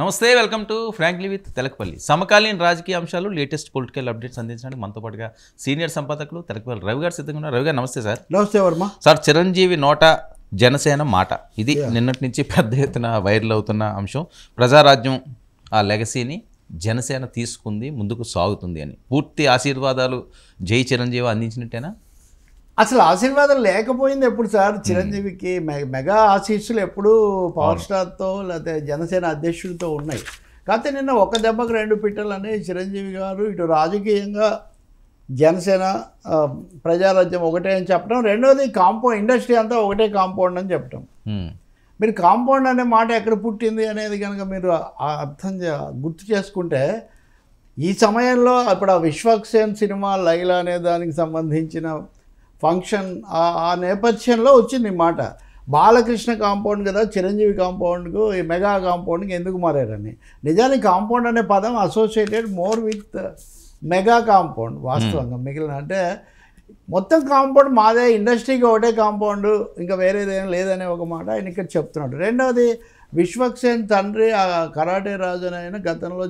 నమస్తే, welcome to frankly with Telakapalli. సమకాలీన రాజకీయ అంశాలు, లేటెస్ట్ పొలిటికల్ అప్డేట్స్ అందించడానికి మనతో పాటుగా సీనియర్ సంపాదకులు తెలకపల్లి రవి గారు సిద్ధంగా ఉన్నారు. రవి గారు నమస్తే సార్. నమస్తే వర్మ సార్, చిరంజీవి నోట జనసేన మాట, ఇది నిన్నటి నుంచి పెద్ద ఎత్తున వైరల్ అవుతున్న అంశం. ప్రజారాజ్యం ఆ లెగసీని జనసేన తీసుకుంది, ముందుకు సాగుతుంది అని పూర్తి ఆశీర్వాదాలు జై చిరంజీవి అందించినట్టేనా? అసలు ఆశీర్వాదం లేకపోయింది ఎప్పుడు సార్? చిరంజీవికి మెగా ఆశీస్సులు ఎప్పుడూ పవర్ స్టార్తో లేకపోతే జనసేన అధ్యక్షుడితో ఉన్నాయి. కాకపోతే నిన్న ఒక దెబ్బకు రెండు పిట్టలని చిరంజీవి గారు ఇటు రాజకీయంగా జనసేన ప్రజారాజ్యం ఒకటే అని చెప్పడం, రెండోది కాంపౌండ్ ఇండస్ట్రీ అంతా ఒకటే కాంపౌండ్ అని చెప్పడం. మీరు కాంపౌండ్ అనే మాట ఎక్కడ పుట్టింది అనేది కనుక మీరు గుర్తు చేసుకుంటే, ఈ సమయంలో ఇప్పుడు ఆ విశ్వక్సేన్ సినిమా లైలా అనే దానికి సంబంధించిన ఫంక్షన్ ఆ నేపథ్యంలో వచ్చింది ఈ మాట. బాలకృష్ణ కాంపౌండ్ కదా చిరంజీవి కాంపౌండ్కు, ఈ మెగా కాంపౌండ్కి ఎందుకు మారారని. నిజానికి కాంపౌండ్ అనే పదం associated more with mega compound. వాస్తవంగా మిగిలిన అంటే మొత్తం కాంపౌండ్ మాదే, ఇండస్ట్రీకి ఒకటే కాంపౌండ్, ఇంకా వేరేదేం లేదనే ఒక మాట ఆయన ఇక్కడ చెప్తున్నాడు. రెండవది, విశ్వక్సేన్ తండ్రి ఆ కరాటే రాజు ఆయన గతంలో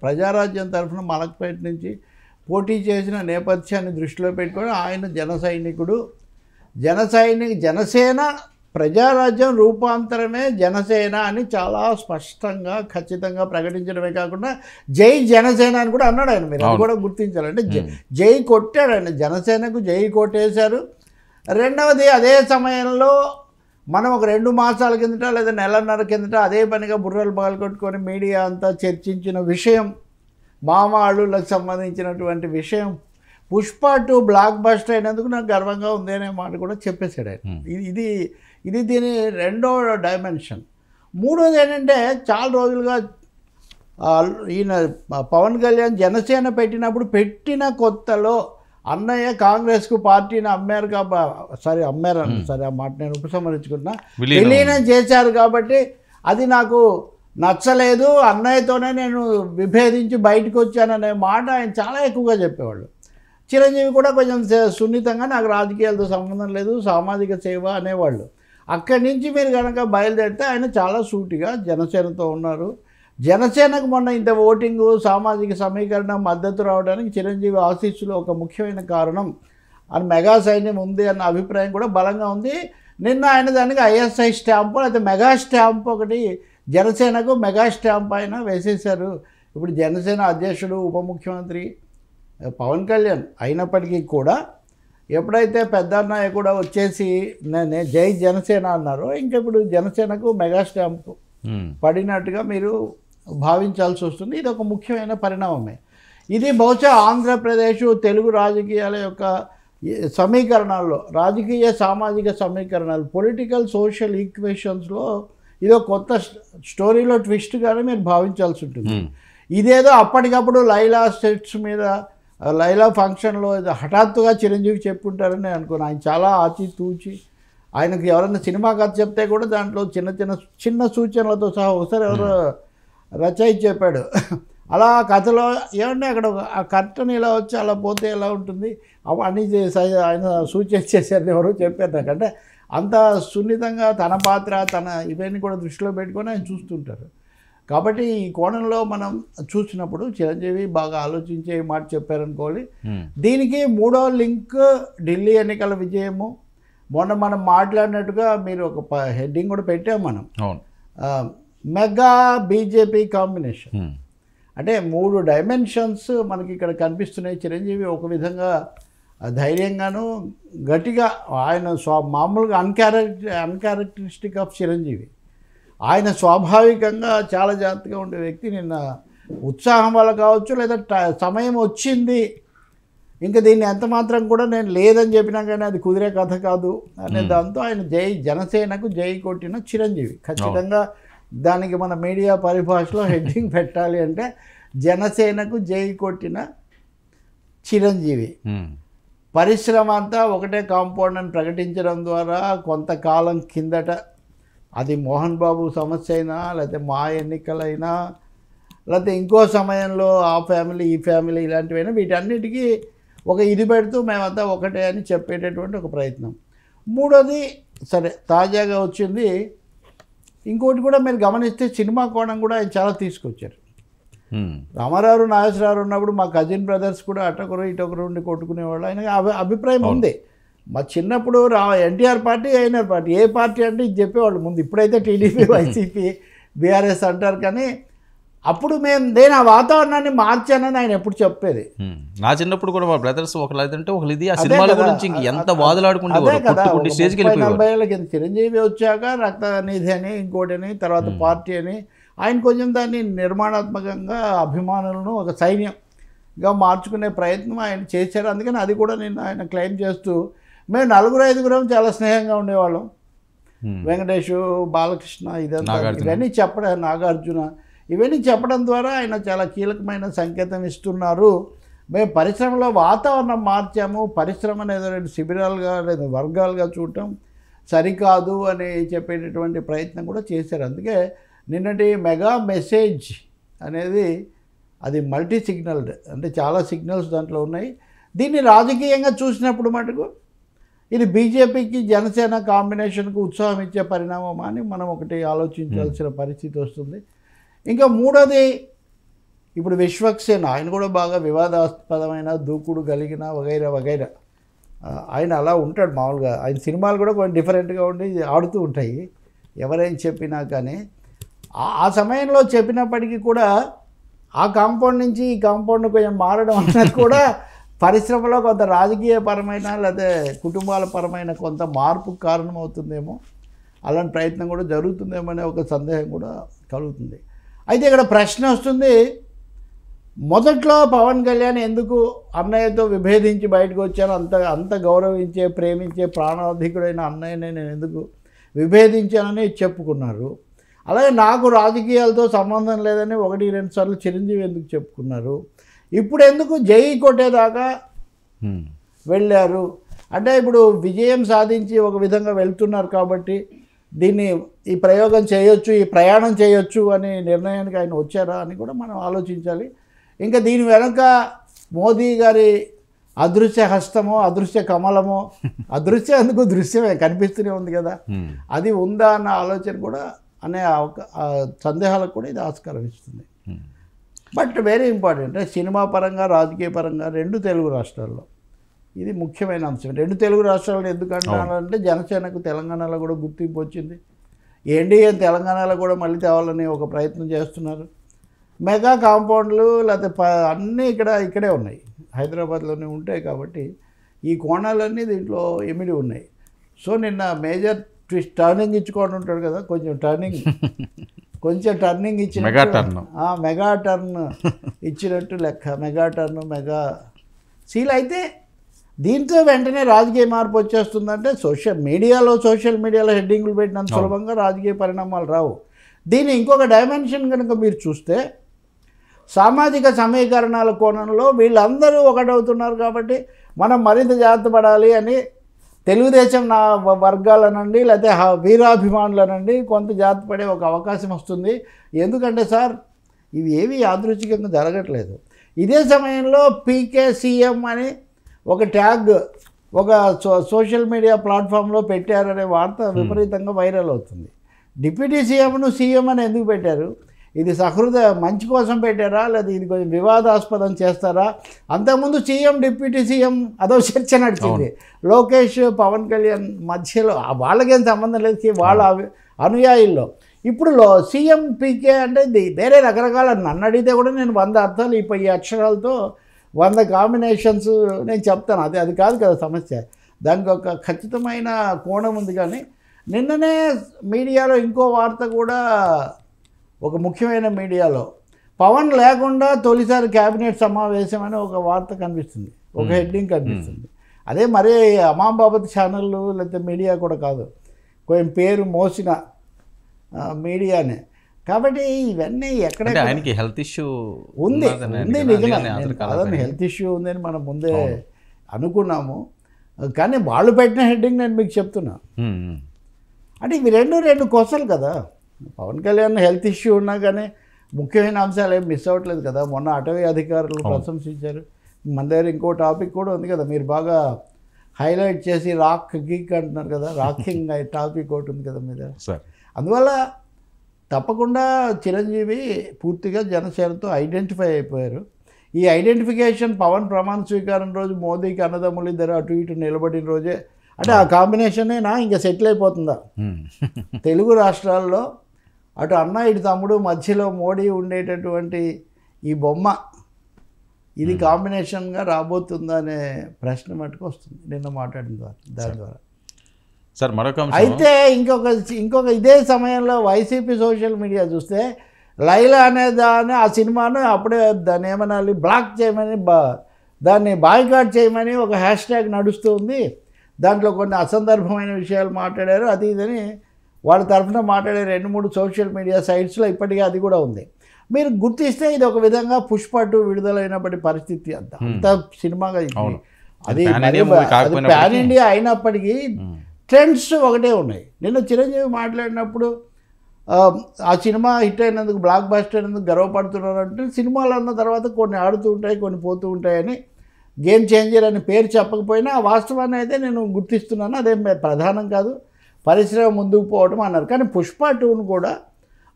ప్రజారాజ్యం తరఫున మలక్పేట నుంచి పోటీ చేసిన నేపథ్యాన్ని దృష్టిలో పెట్టుకొని ఆయన జనసేన ప్రజారాజ్యం రూపాంతరమే జనసేన అని చాలా స్పష్టంగా ఖచ్చితంగా ప్రకటించడమే కాకుండా జై జనసేన అని కూడా అన్నాడు ఆయన. మీరు అది కూడా గుర్తించాలంటే జై కొట్టాడు ఆయన, జనసేనకు జై కొట్టేశారు. రెండవది, అదే సమయంలో మనం ఒక 2 మాసాల కిందట లేదా నెలన్నర కిందట అదే పనిగా బుర్రలు పగలగొట్టుకొని మీడియా అంతా చర్చించిన విషయం, మామ అల్లుళ్ళకు సంబంధించినటువంటి విషయం, పుష్ప 2 బ్లాక్ బస్టర్ అయినందుకు నాకు గర్వంగా ఉంది అనే మాట కూడా చెప్పేశాడు ఆయన. ఇది దీని రెండో డైమెన్షన్. మూడోది ఏంటంటే, చాలా రోజులుగా ఈయన పవన్ కళ్యాణ్ జనసేన పెట్టిన కొత్తలో అన్నయ్య కాంగ్రెస్కు పార్టీని అమ్మారు ఆ మాట నేను ఉపసంహరించుకుంటున్నా, విలీనం చేశారు కాబట్టి అది నాకు నచ్చలేదు, అన్నయ్యతోనే నేను విభేదించి బయటకు వచ్చాననే మాట ఆయన చాలా ఎక్కువగా చెప్పేవాళ్ళు. చిరంజీవి కూడా కొంచెం సున్నితంగా నాకు రాజకీయాలతో సంబంధం లేదు, సామాజిక సేవ అనేవాళ్ళు. అక్కడి నుంచి మీరు కనుక బయలుదేరితే ఆయన చాలా సూటిగా జనసేనతో ఉన్నారు. జనసేనకు మొన్న ఇంత ఓటింగు, సామాజిక సమీకరణ మద్దతు రావడానికి చిరంజీవి ఆశీస్సులు ఒక ముఖ్యమైన కారణం అని, మెగా సైన్యం ఉంది అన్న అభిప్రాయం కూడా బలంగా ఉంది. నిన్న ఆయన దానికి ఐఎస్ఐ స్టాంపు లేకపోతే మెగా స్టాంపు ఒకటి జనసేనకు మెగా స్టాంప్ ఆయన వేసేశారు. ఇప్పుడు జనసేన అధ్యక్షుడు ఉప ముఖ్యమంత్రి పవన్ కళ్యాణ్ అయినప్పటికీ కూడా ఎప్పుడైతే పెద్దన్నయ్య కూడా వచ్చేసి నేను జై జనసేన అన్నారో, ఇంకా ఇప్పుడు జనసేనకు మెగా స్టాంప్ పడినట్టుగా మీరు భావించాల్సి వస్తుంది. ఇది ఒక ముఖ్యమైన పరిణామమే. ఇది బహుశా ఆంధ్రప్రదేశ్ తెలుగు రాజకీయాల యొక్క సమీకరణాల్లో, రాజకీయ సామాజిక సమీకరణాలు, పొలిటికల్ సోషల్ ఈక్వేషన్స్లో ఇదో కొత్త స్టోరీలో ట్విస్ట్గానే మీరు భావించాల్సి ఉంటుంది. ఇదేదో అప్పటికప్పుడు లైలా సెట్స్ మీద లైలా ఫంక్షన్లో హఠాత్తుగా చిరంజీవి చెప్పుంటారని అనుకోను. ఆయన చాలా ఆచితూచి, ఆయనకు ఎవరైనా సినిమా కథ చెప్తే కూడా దాంట్లో చిన్న సూచనలతో సహా ఒకసారి ఎవరో రచయిత చెప్పాడు, అలా కథలో ఏమంటే అక్కడ ఆ కర్టన్ ఇలా వచ్చి అలా పోతే ఎలా ఉంటుంది అని ఆయన సూచన చేశారని ఎవరో చెప్పారు నాకు. అంటే అంత సున్నితంగా తన పాత్ర ఇవన్నీ కూడా దృష్టిలో పెట్టుకొని ఆయన చూస్తుంటారు. కాబట్టి ఈ కోణంలో మనం చూసినప్పుడు చిరంజీవి బాగా ఆలోచించే మాట చెప్పారనుకోవాలి. దీనికి మూడో లింక్ ఢిల్లీ ఎన్నికల విజయము. మొన్న మనం మాట్లాడినట్టుగా మీరు ఒక హెడ్డింగ్ కూడా పెట్టాము మనం, మెగా బీజేపీ కాంబినేషన్. అంటే 3 డైమెన్షన్స్ మనకి ఇక్కడ కనిపిస్తున్నాయి. చిరంజీవి ఒక విధంగా ధైర్యంగాను గట్టిగా, ఆయన మామూలుగా అన్క్యారెక్టరిస్టిక్ ఆఫ్ చిరంజీవి, ఆయన స్వాభావికంగా చాలా జాగ్రత్తగా ఉండే వ్యక్తి. నిన్న ఉత్సాహం వల్ల కావచ్చు, లేదా సమయం వచ్చింది ఇంకా దీన్ని ఎంత మాత్రం కూడా నేను లేదని చెప్పినా కానీ అది కుదిరే కథ కాదు అనే దాంతో ఆయన జనసేనకు జై కొట్టిన చిరంజీవి. ఖచ్చితంగా దానికి మన మీడియా పరిభాషలో హెడ్డింగ్ పెట్టాలి అంటే జనసేనకు జై కొట్టిన చిరంజీవి. పరిశ్రమ అంతా ఒకటే కాంపౌండ్ అని ప్రకటించడం ద్వారా కొంతకాలం కిందట అది మోహన్ బాబు సమస్య అయినా, లేకపోతే మా ఎన్నికలైనా, లేకపోతే ఇంకో సమయంలో ఆ ఫ్యామిలీ ఈ ఫ్యామిలీ ఇలాంటివైనా, వీటన్నిటికీ ఒక ఇది పెడుతూ మేమంతా ఒకటే అని చెప్పేటటువంటి ఒక ప్రయత్నం. మూడోది, సరే తాజాగా వచ్చింది ఇంకోటి కూడా మీరు గమనిస్తే సినిమా కోణం కూడా ఆయన చాలా తీసుకొచ్చారు. రామారావు నాగేశ్వరరావు ఉన్నప్పుడు మా కజిన్ బ్రదర్స్ కూడా అటొకరు ఇటొకరు ఉండి కొట్టుకునేవాళ్ళు. ఆయన అభిప్రాయం ఉంది. మా చిన్నప్పుడు ఎన్టీఆర్ పార్టీ ఐఎన్ఆర్ పార్టీ, ఏ పార్టీ అంటే ఇది చెప్పేవాళ్ళు ముందు. ఇప్పుడైతే టీడీపీ వైసీపీ బీఆర్ఎస్ అంటారు. కానీ అప్పుడు నేను ఆ వాతావరణాన్ని మార్చానని ఆయన ఎప్పుడు చెప్పేది. నా చిన్నప్పుడు కూడా మా బ్రదర్స్ ఒకళ్ళైతే ఒకళ్ళు ఇది ఆ సినిమాల గురించి ఎంత వాదులాడుకుంటేవారు. 40 ఏళ్ళ కింద చిరంజీవి వచ్చాక రక్తనిధి అని ఇంకోటిని తర్వాత పార్టీ అని ఆయన కొంచెం దాన్ని నిర్మాణాత్మకంగా అభిమానులను ఒక సైన్యంగా మార్చుకునే ప్రయత్నం ఆయన చేశారు. అందుకని అది కూడా నేను ఆయన క్లెయిమ్ చేస్తూ మేము 4-5 చాలా స్నేహంగా ఉండేవాళ్ళం. వెంకటేష్, బాలకృష్ణ ఇవన్నీ చెప్పడం, నాగార్జున ఇవన్నీ చెప్పడం ద్వారా ఆయన చాలా కీలకమైన సంకేతం ఇస్తున్నారు. మేము పరిశ్రమలో వాతావరణం మార్చాము, పరిశ్రమ అనేది 2 శిబిరాలుగా 2 వర్గాలుగా చూడటం సరికాదు అని చెప్పేటటువంటి ప్రయత్నం కూడా చేశారు. అందుకే నిన్నటి మెగా మెసేజ్ అనేది అది మల్టీ సిగ్నల్డ్, అంటే చాలా సిగ్నల్స్ దాంట్లో ఉన్నాయి. దీన్ని రాజకీయంగా చూసినప్పుడు మటుకు ఇది బీజేపీకి జనసేన కాంబినేషన్కు ఉత్సాహం ఇచ్చే పరిణామం అని మనం ఒకటి ఆలోచించాల్సిన పరిస్థితి వస్తుంది. ఇంకా మూడోది ఇప్పుడు విశ్వక్సేన్, ఆయన కూడా బాగా వివాదాస్పదమైన దూకుడు కలిగిన వగైరా ఆయన అలా ఉంటాడు మామూలుగా. ఆయన సినిమాలు కూడా కొంచెం డిఫరెంట్గా ఉండి ఆడుతూ ఉంటాయి ఎవరైనా చెప్పినా. కానీ ఆ సమయంలో చెప్పినప్పటికీ కూడా ఆ కాంపౌండ్ నుంచి ఈ కాంపౌండ్ కొంచెం మారడం అన్నది కూడా పరిశ్రమలో కొంత రాజకీయపరమైన లేదా కుటుంబాల పరమైన కొంత మార్పుకు కారణమవుతుందేమో, అలాంటి ప్రయత్నం కూడా జరుగుతుందేమో అనే ఒక సందేహం కూడా కలుగుతుంది. అయితే ఇక్కడ ప్రశ్న వస్తుంది, మొదట్లో పవన్ కళ్యాణ్ ఎందుకు అన్నయ్యతో విభేదించి బయటకు వచ్చాను, అంత గౌరవించే ప్రేమించే ప్రాణాధికుడైన అన్నయ్యని నేను ఎందుకు విభేదించానని చెప్పుకున్నారు. అలాగే నాకు రాజకీయాలతో సంబంధం లేదని 1-2 సార్లు చిరంజీవి ఎందుకు చెప్పుకున్నారు. ఇప్పుడు ఎందుకు జై కొట్టేదాకా వెళ్ళారు అంటే ఇప్పుడు విజయం సాధించి ఒక విధంగా వెళ్తున్నారు కాబట్టి దీన్ని ఈ ప్రయోగం చేయొచ్చు, ఈ ప్రయాణం చేయొచ్చు అనే నిర్ణయానికి ఆయన వచ్చారా అని కూడా మనం ఆలోచించాలి. ఇంకా దీని వెనక మోదీ గారి అదృశ్య హస్తమో అదృశ్య కమలమో, అదృశ్య అందుకు దృశ్యమే కనిపిస్తూనే ఉంది కదా, అది ఉందా అన్న ఆలోచన కూడా అనే సందేహాలకు కూడా ఇది ఆస్కారం ఇస్తుంది. బట్ వెరీ ఇంపార్టెంట్, సినిమా పరంగా రాజకీయ పరంగా 2 తెలుగు రాష్ట్రాల్లో ఇది ముఖ్యమైన అంశం. 2 తెలుగు రాష్ట్రాలను ఎందుకు అంటానంటే జనసేనకు తెలంగాణలో కూడా గుర్తింపు వచ్చింది. ఎన్డీఏ తెలంగాణలో కూడా మళ్ళీ తేవాలని ఒక ప్రయత్నం చేస్తున్నారు. మెగా కాంపౌండ్లు లేకపోతే అన్నీ ఇక్కడే ఉన్నాయి, హైదరాబాద్లోనే ఉంటాయి. కాబట్టి ఈ కోణాలన్నీ దీంట్లో ఇమిడి ఉన్నాయి. సో నిన్న మేజర్ ట్విస్ట్ టర్నింగ్ ఇచ్చుకొని ఉంటాడు కదా, కొంచెం టర్నింగ్ ఇచ్చిన మెగా టర్న్ ఇచ్చినట్టు లెక్క. మెగా టర్న్ మెగా సీల్ అయితే దీంతో వెంటనే రాజకీయ మార్పు వచ్చేస్తుందంటే సోషల్ మీడియాలో హెడ్డింగ్లు పెట్టినంత సులభంగా రాజకీయ పరిణామాలు రావు. దీని ఇంకొక డైమెన్షన్ కనుక మీరు చూస్తే సామాజిక సమీకరణాల కోణంలో వీళ్ళందరూ ఒకటవుతున్నారు కాబట్టి మనం మరింత జాగ్రత్త పడాలి అని తెలుగుదేశం వర్గాలనండి లేకపోతే వీరాభిమానులనండి కొంత జాగ్రత్త పడే ఒక అవకాశం వస్తుంది. ఎందుకంటే సార్ ఇవి ఏవి యాదృచ్ఛికంగా జరగట్లేదు. ఇదే సమయంలో పీకే సీఎం అని ఒక ట్యాగ్ ఒక సోషల్ మీడియా ప్లాట్ఫామ్లో పెట్టారనే వార్త విపరీతంగా వైరల్ అవుతుంది. డిప్యూటీ సీఎంను సీఎం అని ఎందుకు పెట్టారు? ఇది సహృద మంచి కోసం పెట్టారా లేదా ఇది కొంచెం వివాదాస్పదం చేస్తారా? అంతకుముందు సీఎం డిప్యూటీ సీఎం అదో చర్చ నడిచింది. లోకేష్ పవన్ కళ్యాణ్ మధ్యలో వాళ్ళకేం సంబంధం లేదు వాళ్ళ అనుయాయుల్లో. ఇప్పుడు సీఎం పీకే అంటే వేరే రకరకాల, నన్ను అడిగితే కూడా నేను 100 అర్థాలు ఈ అక్షరాలతో 100 కాంబినేషన్స్ నేను చెప్తాను. అది కాదు కదా సమస్య, దానికి ఒక ఖచ్చితమైన కోణం ఉంది. కానీ నిన్ననే మీడియాలో ఇంకో వార్త కూడా, ఒక ముఖ్యమైన మీడియాలో పవన్ లేకుండా తొలిసారి క్యాబినెట్ సమావేశం అని ఒక వార్త కనిపిస్తుంది, ఒక హెడ్డింగ్ కనిపిస్తుంది. అదే మరీ అమాంబాబత్ ఛానళ్ళు లేకపోతే మీడియా కూడా కాదు, కొంచెం పేరు మోసిన మీడియానే. కాబట్టి ఇవన్నీ ఎక్కడ ఆయనకి హెల్త్ ఇష్యూ ఉంది నిజంగా, అదే హెల్త్ ఇష్యూ ఉందని మనం ముందే అనుకున్నాము. కానీ వాళ్ళు పెట్టిన హెడ్డింగ్ నేను మీకు చెప్తున్నా. అంటే ఇవి రెండు కొసలు కదా. పవన్ కళ్యాణ్ హెల్త్ ఇష్యూ ఉన్నా కానీ ముఖ్యమైన అంశాలు ఏం మిస్ అవ్వట్లేదు కదా. మొన్న అటవీ అధికారులు ప్రశంసించారు. మన దగ్గర ఇంకో టాపిక్ కూడా ఉంది కదా, మీరు బాగా హైలైట్ చేసి రాక్ గీక్ అంటున్నారు కదా, రాకింగ్ టాపిక్ ఒకటి ఉంది కదా మీ దగ్గర. అందువల్ల తప్పకుండా చిరంజీవి పూర్తిగా జనసేనతో ఐడెంటిఫై అయిపోయారు. ఈ ఐడెంటిఫికేషన్ పవన్ ప్రమాణ స్వీకారం రోజు మోదీకి అన్నదమ్ములు ఇద్దరు అటు ఇటు నిలబడిన రోజే, అంటే ఆ కాంబినేషనేనా ఇంకా సెటిల్ అయిపోతుందా? తెలుగు రాష్ట్రాల్లో అటు అన్న ఇటు తమ్ముడు మధ్యలో మోడీ ఉండేటటువంటి ఈ బొమ్మ ఇది కాంబినేషన్గా రాబోతుందా అనే ప్రశ్న మటుకు వస్తుంది నిన్న మాట్లాడిన ద్వారా దాని ద్వారా. సార్ మరొక అయితే ఇంకొక ఇదే సమయంలో వైసీపీ సోషల్ మీడియా చూస్తే లైలా అనే దాన్ని ఆ సినిమాను అప్పుడే దాన్ని ఏమనాలి బ్లాక్ చేయమని దాన్ని బాయ్కాట్ చేయమని ఒక హ్యాష్ ట్యాగ్ నడుస్తూ ఉంది. దాంట్లో కొన్ని అసందర్భమైన విషయాలు మాట్లాడారు, అది ఇదని వాళ్ళ తరఫున మాట్లాడే 2-3 సోషల్ మీడియా సైట్స్లో ఇప్పటికీ అది కూడా ఉంది. మీరు గుర్తిస్తే ఇది ఒక విధంగా పుష్ప 2 విడుదలైనప్పటి పరిస్థితి అంత సినిమాగా అది పాన్ ఇండియా అయినప్పటికీ ట్రెండ్స్ ఒకటే ఉన్నాయి. నిన్న చిరంజీవి మాట్లాడినప్పుడు ఆ సినిమా హిట్ అయినందుకు బ్లాక్ బస్టర్ అయినందుకు గర్వపడుతున్నారు అంటే, సినిమాలు అన్న తర్వాత కొన్ని ఆడుతూ ఉంటాయి కొన్ని పోతూ ఉంటాయని, గేమ్ చేంజర్ అని పేరు చెప్పకపోయినా ఆ వాస్తవాన్ని అయితే నేను గుర్తిస్తున్నాను. అదేం ప్రధానం కాదు, పరిశ్రమ ముందుకు పోవడం అన్నారు. కానీ పుష్ప 2ను కూడా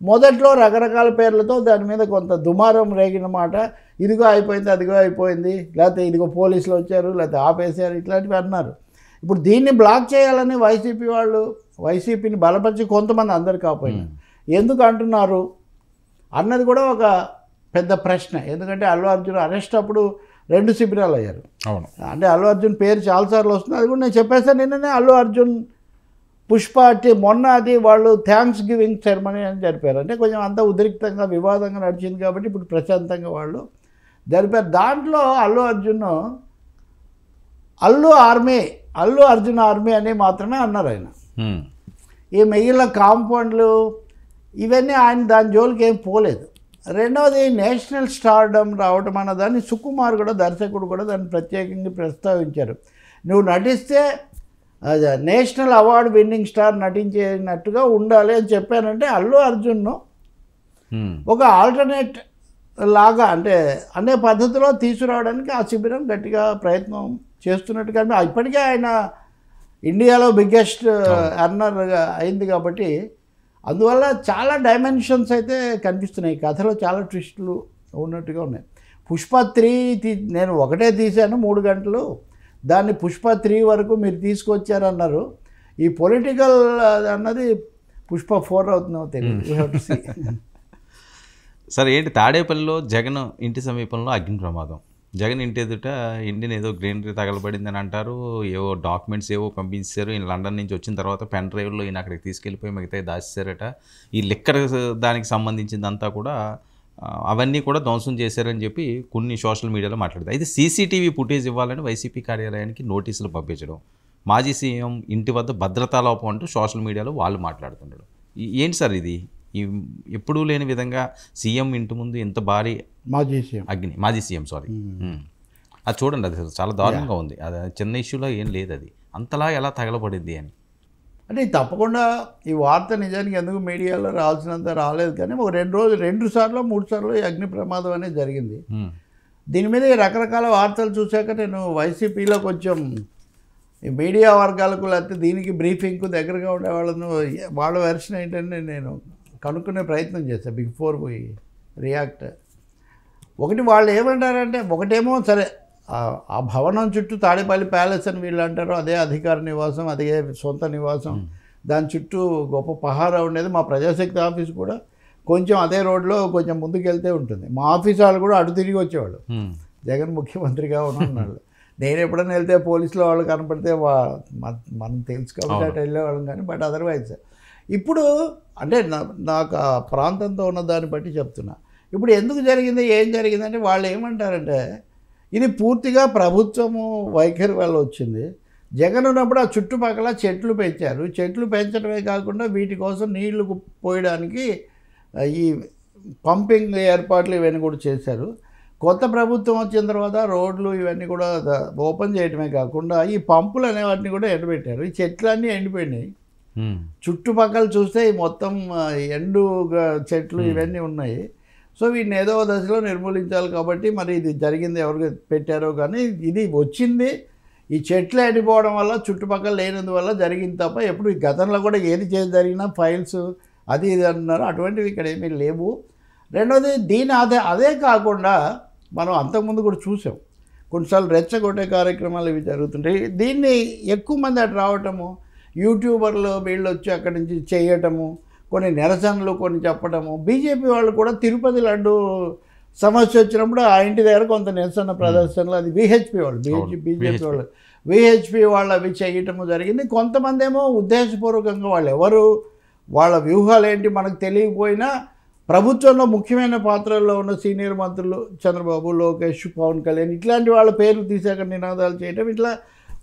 మొదట్లో రకరకాల పేర్లతో దాని మీద కొంత దుమారం రేగిన మాట, ఇదిగో అయిపోయింది అదిగో అయిపోయింది, లేకపోతే ఇదిగో పోలీసులు వచ్చారు లేకపోతే ఆపేశారు ఇట్లాంటివి అన్నారు. ఇప్పుడు దీన్ని బ్లాక్ చేయాలని వైసీపీ వాళ్ళు వైసీపీని బలపరిచి కొంతమంది అందరు కాకపోయినా ఎందుకు అంటున్నారు అన్నది కూడా ఒక పెద్ద ప్రశ్న. ఎందుకంటే అల్లు అర్జున్ అరెస్ట్ అప్పుడు 2 శిబిరాలు అయ్యారు. అంటే అల్లు అర్జున్ పేరు చాలాసార్లు వస్తుంది, అది కూడా నేను చెప్పేసాను నిన్ననే. అల్లు అర్జున్ పుష్ప మొన్న అది వాళ్ళు థ్యాంక్స్ గివింగ్ సెరమనీ అని జరిపారు. అంటే కొంచెం అంతా ఉద్రిక్తంగా వివాదంగా నడిచింది కాబట్టి ఇప్పుడు ప్రశాంతంగా వాళ్ళు జరిపారు. దాంట్లో అల్లు అర్జున్ ఆర్మీ అని మాత్రమే అన్నారు ఆయన. ఈ మిగిలిన కాంపౌండ్లు ఇవన్నీ ఆయన దాని జోలికి ఏం పోలేదు. రెండవది నేషనల్ స్టార్డమ్ రావటం అన్నదాన్ని సుకుమార్ కూడా దర్శకుడు కూడా దాన్ని ప్రత్యేకంగా ప్రస్తావించారు. నువ్వు నటిస్తే నేషనల్ అవార్డు విన్నింగ్ స్టార్ నటించేటట్టుగా ఉండాలి అని చెప్పానంటే అల్లు అర్జున్ను ఒక ఆల్టర్నేట్ లాగా అంటే అనే పద్ధతిలో తీసుకురావడానికి ఆ శిబిరం గట్టిగా ప్రయత్నం చేస్తున్నట్టు. కానీ ఇప్పటికే ఆయన ఇండియాలో బిగ్గెస్ట్ ఎర్నర్ అయింది కాబట్టి అందువల్ల చాలా డైమెన్షన్స్ అయితే కనిపిస్తున్నాయి. కథలో చాలా ట్విస్టులు ఉన్నట్టుగా ఉన్నాయి. పుష్ప 3 నేను ఒకటే తీశాను 3 గంటలు, దాన్ని పుష్ప 3 వరకు మీరు తీసుకొచ్చారన్నారు. ఈ పొలిటికల్ అన్నది పుష్ప 4 అవుతుందో తెలియదు. సార్ ఏంటి తాడేపల్లిలో జగన్ ఇంటి సమీపంలో అగ్ని ప్రమాదం, జగన్ ఇంటి ఎదుట ఇండియన్ ఏదో గ్రీనరీ తగలబడిందని అంటారు, ఏవో డాక్యుమెంట్స్ ఏవో పంపించారు. ఈయన లండన్ నుంచి వచ్చిన తర్వాత పెన్ డ్రైవ్లో ఈయన అక్కడికి తీసుకెళ్ళిపోయి మిగతా దాచేశారట. ఈ లిక్కర్ దానికి సంబంధించిందంతా కూడా అవన్నీ కూడా ధ్వంసం చేశారని చెప్పి కొన్ని సోషల్ మీడియాలో మాట్లాడుతారు. అయితే సీసీటీవీ ఫుటేజ్ ఇవ్వాలని వైసీపీ కార్యాలయానికి నోటీసులు పంపించడం, మాజీ సీఎం ఇంటి వద్ద భద్రతా లోపం అంటూ సోషల్ మీడియాలో వాళ్ళు మాట్లాడుతున్నాడు. ఏంటి సార్ ఇది? ఎప్పుడూ లేని విధంగా సీఎం ఇంటి ముందు ఎంత భారీ మాజీ సీఎం అది చూడండి, అది చాలా దారుణంగా ఉంది. అది చిన్న ఇష్యూలో ఏం లేదు, అది అంతలా ఎలా తగలబడింది అని. అంటే తప్పకుండా ఈ వార్త నిజానికి ఎందుకు మీడియాలో రావాల్సినంత రాలేదు, కానీ ఒక 2 సార్లు 3 సార్లు ఈ అగ్ని ప్రమాదం అనేది జరిగింది. దీని మీద రకరకాల వార్తలు చూశాక నేను వైసీపీలో కొంచెం ఈ మీడియా వర్గాలకు లేకపోతే దీనికి బ్రీఫింగ్కు దగ్గరగా ఉండే వాళ్ళ వెర్షన్ ఏంటంటే నేను కనుక్కునే ప్రయత్నం చేశాను బిఫోర్ వి రియాక్ట్. ఒకటి వాళ్ళు ఏమంటారంటే, ఒకటేమో సరే ఆ భవనం చుట్టూ తాడేపల్లి ప్యాలెస్ అని వీళ్ళు అంటారు, అదే అధికార నివాసం, అదే సొంత నివాసం, దాని చుట్టూ గొప్ప పహారా ఉండేది. మా ప్రజాశక్తి ఆఫీస్ కూడా కొంచెం అదే రోడ్లో కొంచెం ముందుకు వెళ్తే ఉంటుంది. మా ఆఫీస్ వాళ్ళు కూడా అటు తిరిగి వచ్చేవాళ్ళు జగన్ ముఖ్యమంత్రిగా ఉన్నాళ్ళు. నేను ఎప్పుడైనా వెళ్తే పోలీసులో వాళ్ళు కనపడితే మనం తెలుసు కాబట్టి అటు వెళ్ళేవాళ్ళం, కానీ బట్ అదర్వైజ్ ఇప్పుడు అంటే నాకు ఆ ప్రాంతంతో ఉన్న దాన్ని బట్టి చెప్తున్నా. ఇప్పుడు ఎందుకు జరిగింది ఏం జరిగిందంటే వాళ్ళు ఏమంటారంటే ఇది పూర్తిగా ప్రభుత్వము వైఖరి వల్ల వచ్చింది. జగన్ ఉన్నప్పుడు ఆ చుట్టుపక్కల చెట్లు పెంచారు. చెట్లు పెంచడమే కాకుండా వీటి కోసం నీళ్లు పోయడానికి ఈ పంపింగ్ ఏర్పాట్లు ఇవన్నీ కూడా చేశారు. కొత్త ప్రభుత్వం వచ్చిన తర్వాత రోడ్లు ఇవన్నీ కూడా ఓపెన్ చేయడమే కాకుండా ఈ పంపులు అనే వాటిని కూడా ఎండబెట్టారు. ఈ చెట్లన్నీ ఎండిపోయినాయి. చుట్టుపక్కల చూస్తే మొత్తం ఎండు చెట్లు ఇవన్నీ ఉన్నాయి. సో వీటిని ఏదో దశలో నిర్మూలించాలి కాబట్టి మరి ఇది జరిగింది ఎవరికి పెట్టారో కానీ ఇది వచ్చింది ఈ చెట్లు ఎండిపోవడం వల్ల, చుట్టుపక్కల లేనందువల్ల జరిగింది తప్ప ఎప్పుడు గతంలో కూడా ఏది జరిగినా ఫైల్స్ అది ఇది అంటున్నారు. అటువంటివి ఇక్కడ ఏమీ లేవు. రెండోది అదే కాకుండా మనం అంతకుముందు కూడా చూసాం, కొన్నిసార్లు రెచ్చగొట్టే కార్యక్రమాలు ఇవి జరుగుతుంటాయి. దీన్ని ఎక్కువ మంది అటు రావటము, యూట్యూబర్లు వీళ్ళు వచ్చి అక్కడి నుంచి చేయటము, కొన్ని నిరసనలు కొన్ని చెప్పటము. బీజేపీ వాళ్ళు కూడా తిరుపతి లడ్డు సమస్య వచ్చినప్పుడు ఆ ఇంటి దగ్గర కొంత నిరసన ప్రదర్శనలు, అది విహెచ్పి వాళ్ళు, బీజేపీ వాళ్ళు విహెచ్పి వాళ్ళు అవి చేయటము జరిగింది. కొంతమంది ఏమో ఉద్దేశపూర్వకంగా వాళ్ళ వ్యూహాలు ఏంటి మనకు తెలియకపోయినా ప్రభుత్వంలో ముఖ్యమైన పాత్రల్లో ఉన్న సీనియర్ మంత్రులు చంద్రబాబు, లోకేష్, పవన్ కళ్యాణ్ ఇట్లాంటి వాళ్ళ పేర్లు తీసాక నినాదాలు చేయటం, ఇట్లా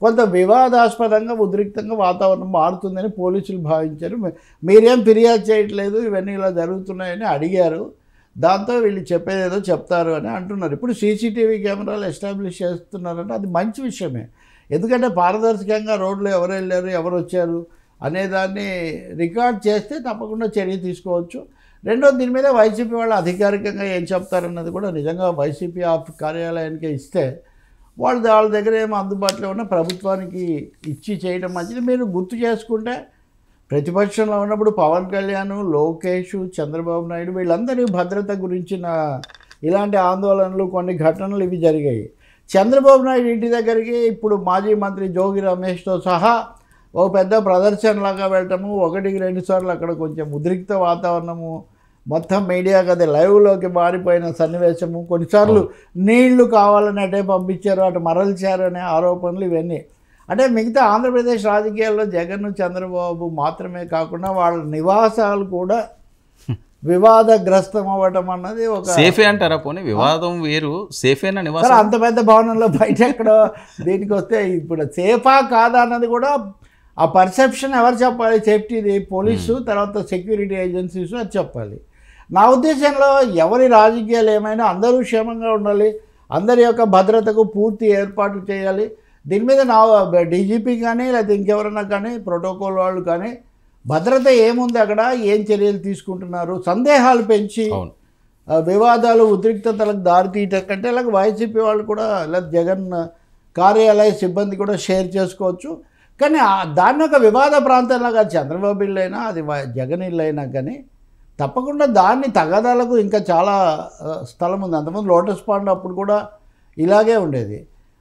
కొంత వివాదాస్పదంగా ఉద్రిక్తంగా వాతావరణం మారుతుందని పోలీసులు భావించారు. మీరేం ఫిర్యాదు చేయట్లేదు, ఇవన్నీ ఇలా జరుగుతున్నాయని అడిగారు. దాంతో వీళ్ళు చెప్పేదేదో చెప్తారు అని అంటున్నారు. ఇప్పుడు సీసీటీవీ కెమెరాలు ఎస్టాబ్లిష్ చేస్తున్నారంటే అది మంచి విషయమే. ఎందుకంటే పారదర్శకంగా రోడ్లు ఎవరు వెళ్ళారు, ఎవరు వచ్చారు అనేదాన్ని రికార్డ్ చేస్తే తప్పకుండా చర్య తీసుకోవచ్చు. రెండోది, దీని మీద వైసీపీ వాళ్ళు అధికారికంగా ఏం చెప్తారన్నది కూడా నిజంగా వైసీపీ కార్యాలయానికి ఇస్తే వాళ్ళ దగ్గర ఏమో అందుబాటులో ఉన్న ప్రభుత్వానికి ఇచ్చి చేయడం మంచిది. మీరు గుర్తు చేసుకుంటే ప్రతిపక్షంలో ఉన్నప్పుడు పవన్ కళ్యాణ్, లోకేష్, చంద్రబాబు నాయుడు వీళ్ళందరి భద్రత గురించిన ఇలాంటి ఆందోళనలు, కొన్ని ఘటనలు ఇవి జరిగాయి. చంద్రబాబు నాయుడు ఇంటి దగ్గరికి ఇప్పుడు మాజీ మంత్రి జోగి రమేష్తో సహా ఒక పెద్ద ప్రదర్శనలాగా వెళ్ళటము, 1-2 సార్లు అక్కడ కొంచెం ఉద్రిక్త వాతావరణము, మొత్తం మీడియాకి అది లైవ్లోకి మారిపోయిన సన్నివేశము, కొన్నిసార్లు నీళ్లు కావాలని అటే పంపించారు, అటు మరల్చారు అనే ఆరోపణలు ఇవన్నీ. అంటే మిగతా ఆంధ్రప్రదేశ్ రాజకీయాల్లో జగన్, చంద్రబాబు మాత్రమే కాకుండా వాళ్ళ నివాసాలు కూడా వివాదగ్రస్తం అవ్వటం అన్నది ఒక సేఫే అంటారా? పోనీ వివాదం వేరు, సేఫేనా నివాసం? అంత పెద్ద భవనంలో బయట ఎక్కడ దీనికి వస్తే ఇప్పుడు సేఫా కాదా అన్నది కూడా ఆ పర్సెప్షన్ ఎవరు చెప్పాలి? సేఫ్టీది పోలీసు, తర్వాత సెక్యూరిటీ ఏజెన్సీస్ అది చెప్పాలి. నా ఉద్దేశంలో ఎవరి రాజకీయాలు ఏమైనా అందరూ క్షేమంగా ఉండాలి, అందరి యొక్క భద్రతకు పూర్తి ఏర్పాట్లు చేయాలి. దీని మీద నా డీజీపీ కానీ లేకపోతే ఇంకెవరన్నా కానీ ప్రోటోకాల్ వాళ్ళు కానీ భద్రత ఏముంది అక్కడ, ఏం చర్యలు తీసుకుంటున్నారు, సందేహాలు పెంచి వివాదాలు ఉద్రిక్తతలకు దారితీయటం కంటే ఇలాగ వైసీపీ వాళ్ళు కూడా ఇలా జగన్ కార్యాలయ సిబ్బంది కూడా షేర్ చేసుకోవచ్చు. కానీ దాన్ని ఒక వివాద ప్రాంతంలాగా చంద్రబాబు ఇల్లు అయినా అది జగన్ ఇల్లు అయినా కానీ తప్పకుండా దాన్ని తగాదాలకు ఇంకా చాలా స్థలం ఉంది. అంతకుముందు లోటస్ పాండ్ అప్పుడు కూడా ఇలాగే ఉండేది.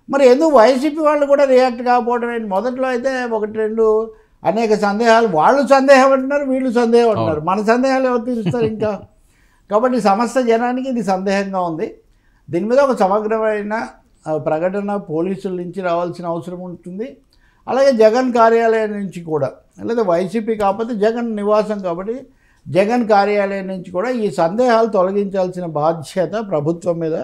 మరి ఎందుకు వైసీపీ వాళ్ళు కూడా రియాక్ట్ కాకపోవడం ఏంటి? మొదట్లో అయితే 1-2 అనేక సందేహాలు, వాళ్ళు సందేహం అంటున్నారు, వీళ్ళు సందేహం అంటున్నారు, మన సందేహాలు ఎవరు తీరుస్తారు ఇంకా? కాబట్టి సమస్త జనానికి ఇది సందేహంగా ఉంది. దీని మీద ఒక సమగ్రమైన ప్రకటన పోలీసుల నుంచి రావాల్సిన అవసరం ఉంటుంది. అలాగే జగన్ కార్యాలయం నుంచి కూడా, లేదా వైసీపీ కాకపోతే జగన్ నివాసం కాబట్టి జగన్ కార్యాలయం నుంచి కూడా ఈ సందేహాలు తొలగించాల్సిన బాధ్యత ప్రభుత్వం మీద,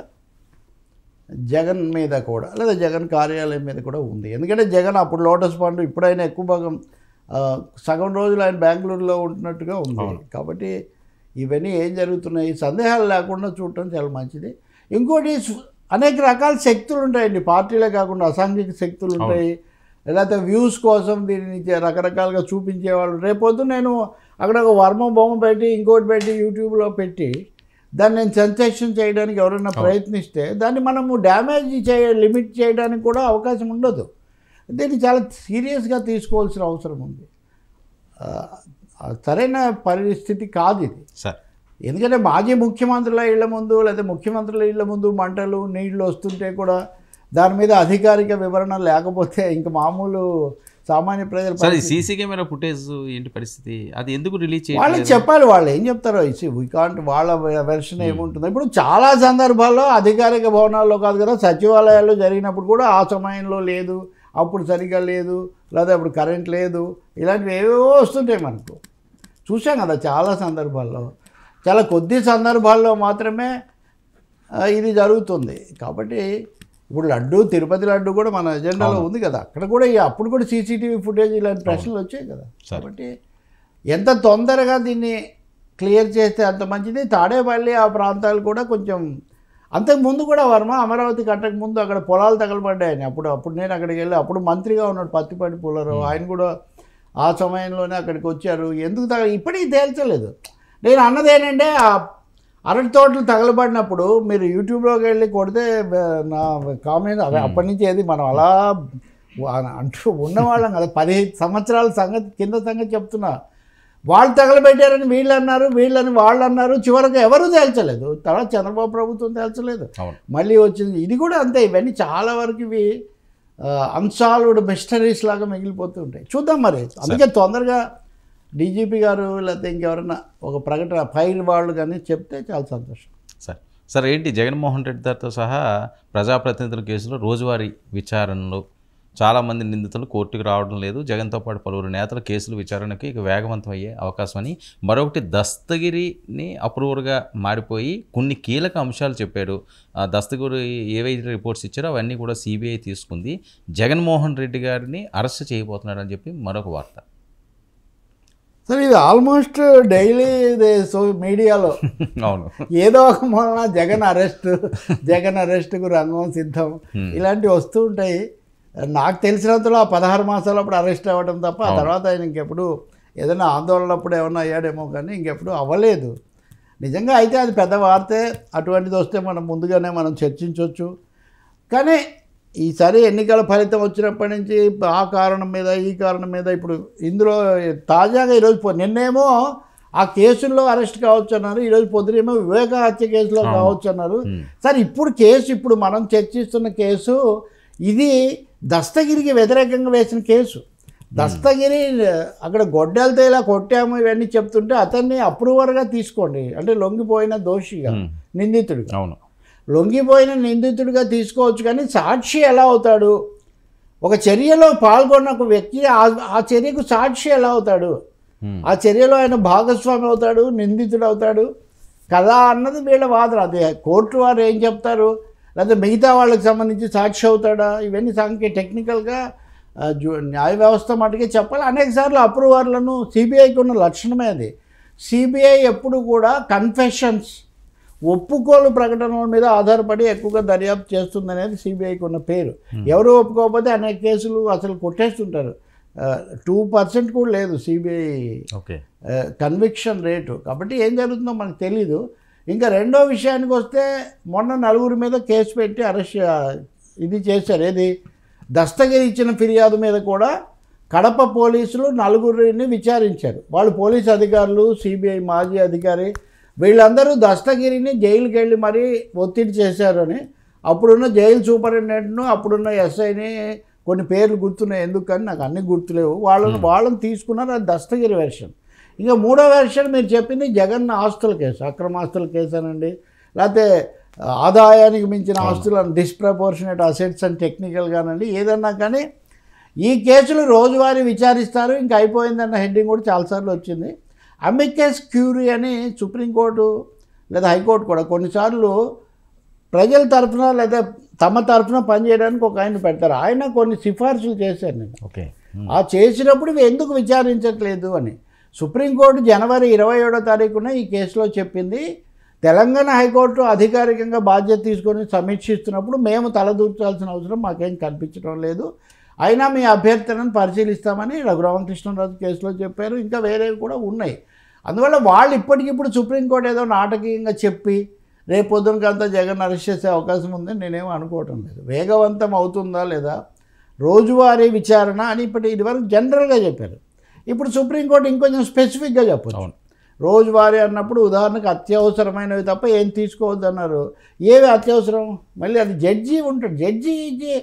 జగన్ మీద కూడా, లేదా జగన్ కార్యాలయం మీద కూడా ఉంది. ఎందుకంటే జగన్ అప్పుడు లోటస్ పాండ్, ఇప్పుడైనా ఎక్కువ భాగం సగం రోజులు ఆయన బెంగళూరులో ఉంటున్నట్టుగా ఉంది. కాబట్టి ఇవన్నీ ఏం జరుగుతున్నాయి సందేహాలు లేకుండా చూడటం చాలా మంచిది. ఇంకోటి, అనేక రకాల శక్తులు ఉంటాయండి, పార్టీలే కాకుండా అసాంఘిక శక్తులు ఉంటాయి, లేకపోతే వ్యూస్ కోసం దీన్ని రకరకాలుగా చూపించేవాళ్ళు. రేపొద్దు నేను అక్కడ ఒక వర్మ బొమ్మ పెట్టి ఇంకోటి పెట్టి యూట్యూబ్లో పెట్టి దాన్ని నేను సెన్సేషన్ చేయడానికి ఎవరైనా ప్రయత్నిస్తే దాన్ని మనము డ్యామేజ్ లిమిట్ చేయడానికి కూడా అవకాశం ఉండదు. దీన్ని చాలా సీరియస్గా తీసుకోవాల్సిన అవసరం ఉంది. సరైన పరిస్థితి కాదు ఇది. ఎందుకంటే మాజీ ముఖ్యమంత్రుల ఇళ్ల ముందు లేదా ముఖ్యమంత్రుల ఇళ్ల ముందు మంటలు, నీళ్లు వస్తుంటే కూడా దాని మీద అధికారిక వివరణ లేకపోతే ఇంకా మామూలు సామాన్య ప్రజలు సీసీ కెమెరా ఫుటేజ్ ఏంటి పరిస్థితి? అది ఎందుకు రిలీజ్ చేయాలి? వాళ్ళకి చెప్పాలి, వాళ్ళు ఏం చెప్తారో వీ కాంట్, వాళ్ళ వెర్షన్ ఏముంటుందో. ఇప్పుడు చాలా సందర్భాల్లో అధికారిక భవనాల్లో కాదు కదా, సచివాలయాల్లో జరిగినప్పుడు కూడా ఆ సమయంలో లేదు, అప్పుడు సరిగ్గా లేదు, లేదా అప్పుడు కరెంట్ లేదు, ఇలాంటివి ఏవేవో వస్తుంటాయి మనకు. చూసాం కదా చాలా సందర్భాల్లో. చాలా కొద్ది సందర్భాల్లో మాత్రమే ఇది జరుగుతుంది. కాబట్టి ఇప్పుడు లడ్డు, తిరుపతి లడ్డు కూడా మన ఎజెండాలో ఉంది కదా, అక్కడ కూడా అప్పుడు కూడా సీసీటీవీ ఫుటేజ్ ఇలాంటి ప్రశ్నలు వచ్చాయి కదా. కాబట్టి ఎంత తొందరగా దీన్ని క్లియర్ చేస్తే అంత మంచిది. తాడేపల్లి ఆ ప్రాంతాలు కూడా కొంచెం, అంతకుముందు కూడా వర్మ అమరావతి కట్టక ముందు అక్కడ పొలాలు తగలబడ్డాయని, అప్పుడు నేను అక్కడికి వెళ్ళి, అప్పుడు మంత్రిగా ఉన్నాడు పత్తిపాటి పుల్లారావు, ఆయన కూడా ఆ సమయంలోనే అక్కడికి వచ్చారు. ఎందుకు ఇప్పటికీ తేల్చలేదు. నేను అన్నది ఏంటంటే, ఆ అరటి తోటలు తగలబడినప్పుడు మీరు యూట్యూబ్లోకి వెళ్ళి కొడితే నా కామెంట్ అప్పటి నుంచి ఏది మనం అలా అంటూ ఉన్నవాళ్ళం కదా. 15 సంవత్సరాల సంగతి చెప్తున్నా. వాళ్ళు తగలబెట్టారని వీళ్ళు అన్నారు, వీళ్ళని వాళ్ళు అన్నారు, చివరికి ఎవరు తేల్చలేదు. తర్వాత చంద్రబాబు ప్రభుత్వం తేల్చలేదు, మళ్ళీ వచ్చింది. ఇది కూడా అంతే. ఇవన్నీ చాలా వరకు ఇవి అన్సాల్వ్డ్ మిస్టరీస్ లాగా మిగిలిపోతూ ఉంటాయి. చూద్దాం మరి. అందుకే తొందరగా డీజీపీ గారు లేకపోతే ఇంకెవరైనా ఒక ప్రకటన ఫైల్ వాళ్ళు కానీ చెప్తే చాలా సంతోషం. సార్ ఏంటి జగన్మోహన్ రెడ్డి గారితో సహా ప్రజాప్రతినిధుల కేసులో రోజువారీ విచారణలో చాలామంది నిందితులు కోర్టుకు రావడం లేదు. జగన్తో పాటు పలువురు నేతల కేసులు విచారణకి ఇక వేగవంతం అయ్యే అవకాశం అని, మరొకటి దస్తగిరిని అప్రూవర్గా మారిపోయి కొన్ని కీలక అంశాలు చెప్పాడు. దస్తగిరి ఏవైతే రిపోర్ట్స్ ఇచ్చారో అవన్నీ కూడా సిబిఐ తీసుకుంది. జగన్మోహన్ రెడ్డి గారిని అరెస్ట్ చేయబోతున్నాడని చెప్పి మరొక వార్త. సరే, ఇది ఆల్మోస్ట్ డైలీ మీడియాలో అవును, ఏదో ఒక మూలన జగన్ అరెస్ట్కు రంగం సిద్ధం ఇలాంటివి వస్తూ ఉంటాయి. నాకు తెలిసినంతలో ఆ 16 మాసాలు అప్పుడు అరెస్ట్ అవ్వడం తప్ప ఆ తర్వాత ఆయన ఇంకెప్పుడు ఏదైనా ఆందోళనప్పుడు ఏమన్నా అయ్యాడేమో కానీ ఇంకెప్పుడు అవ్వలేదు. నిజంగా అయితే అది పెద్ద వార్తే. అటువంటిది వస్తే మనం ముందుగానే మనం చర్చించవచ్చు. కానీ ఈసారి ఎన్నికల ఫలితం వచ్చినప్పటి నుంచి ఆ కారణం మీద ఈ కారణం మీద ఇప్పుడు ఇందులో తాజాగా ఈరోజు నిన్నేమో ఆ కేసుల్లో అరెస్ట్ కావచ్చు అన్నారు, ఈరోజు పొద్దునేమో వివేక హత్య కేసులో కావచ్చు అన్నారు. సరే, ఇప్పుడు మనం చర్చిస్తున్న కేసు ఇది దస్తగిరికి వ్యతిరేకంగా వేసిన కేసు. దస్తగిరి అక్కడ గొడ్డలతో ఇలా కొట్టాము ఇవన్నీ చెప్తుంటే అతన్ని అప్రూవర్గా తీసుకోండి, అంటే లొంగిపోయిన దోషిగా నిందితుడిగా. అవును, లొంగిపోయిన నిందితుడిగా తీసుకోవచ్చు. కానీ సాక్షి ఎలా అవుతాడు? ఒక చర్యలో పాల్గొన్న ఒక వ్యక్తి ఆ చర్యకు సాక్షి ఎలా అవుతాడు? ఆ చర్యలో ఆయన భాగస్వామి అవుతాడు, నిందితుడు అవుతాడు కదా అన్నది వీళ్ళ వాదన. అదే కోర్టు వారు ఏం చెప్తారు, లేకపోతే మిగతా వాళ్ళకి సంబంధించి సాక్షి అవుతాడా, ఇవన్నీ టెక్నికల్గా న్యాయ వ్యవస్థ మటుకే చెప్పాలి. అనేకసార్లు అప్రూవర్లను సిబిఐకి ఉన్న లక్షణమే అది. సిబిఐ ఎప్పుడు కూడా కన్ఫెషన్స్, ఒప్పుకోలు ప్రకటనల మీద ఆధారపడి ఎక్కువగా దర్యాప్తు చేస్తుందనేది సిబిఐకి ఉన్న పేరు. ఎవరు ఒప్పుకోకపోతే అనేక కేసులు అసలు కొట్టేస్తుంటారు. 2% కూడా లేదు సిబిఐ కన్విక్షన్ రేటు. కాబట్టి ఏం జరుగుతుందో మనకు తెలీదు. ఇంకా రెండో విషయానికి వస్తే మొన్న 4 మీద కేసు పెట్టి అరెస్ట్ ఇది చేశారు. ఏది దస్తగిరి ఇచ్చిన ఫిర్యాదు మీద కూడా కడప పోలీసులు 4 విచారించారు. వాళ్ళు పోలీసు అధికారులు, సిబిఐ మాజీ అధికారి, వీళ్ళందరూ దస్తగిరిని జైలుకి వెళ్ళి మరీ ఒత్తిడి చేశారని అప్పుడున్న జైలు సూపరింటెండెంట్ను అప్పుడున్న ఎస్ఐని కొన్ని పేర్లు గుర్తున్నాయి, ఎందుకని నాకు అన్నీ గుర్తులేవు, వాళ్ళని తీసుకున్నారు. అది దస్తగిరి వెర్షన్. ఇంకా మూడో వెర్షన్ మీరు చెప్పింది జగన్ ఆస్తుల కేసు, అక్రమాస్తుల కేసు అనండి, లేకపోతే ఆదాయానికి మించిన ఆస్తులను డిస్ప్రపోర్షనేట్ అసెట్స్ అని టెక్నికల్గానండి, ఏదన్నా కానీ ఈ కేసులు రోజువారీ విచారిస్తారు, ఇంకా అయిపోయిందన్న హెడ్డింగ్ కూడా చాలాసార్లు వచ్చింది. అమికస్ క్యూరీ అని సుప్రీంకోర్టు లేదా హైకోర్టు కూడా కొన్నిసార్లు ప్రజల తరఫున లేదా తమ తరఫున పనిచేయడానికి ఒక ఆయన పెడతారు. ఆయన కొన్ని సిఫార్సులు చేశారు. నేను ఆ చేసినప్పుడు ఇవి ఎందుకు విచారించట్లేదు అని సుప్రీంకోర్టు జనవరి 27వ తారీఖున ఈ కేసులో చెప్పింది. తెలంగాణ హైకోర్టు అధికారికంగా బాధ్యత తీసుకొని సమీక్షిస్తున్నప్పుడు మేము తలదూర్చాల్సిన అవసరం మాకేం కనిపించడం లేదు, అయినా మీ అభ్యర్థనను పరిశీలిస్తామని రఘురామకృష్ణరాజు కేసులో చెప్పారు. ఇంకా వేరేవి కూడా ఉన్నాయి. అందువల్ల వాళ్ళు ఇప్పటికిప్పుడు సుప్రీంకోర్టు ఏదో నాటకీయంగా చెప్పి రేపు పొద్దునకంతా జగన్ అరెస్ట్ చేసే అవకాశం ఉందని నేనేమో అనుకోవటం లేదు. వేగవంతం అవుతుందా లేదా రోజువారీ విచారణ అని ఇదివరకు జనరల్గా చెప్పారు. ఇప్పుడు సుప్రీంకోర్టు ఇంకొంచెం స్పెసిఫిక్గా చెప్పచ్చు. రోజువారీ అన్నప్పుడు ఉదాహరణకు అత్యవసరమైనవి తప్ప ఏం తీసుకోవద్దు అన్నారు. ఏవి అత్యవసరం? మళ్ళీ అది జడ్జి ఉంటాడు. జడ్జికి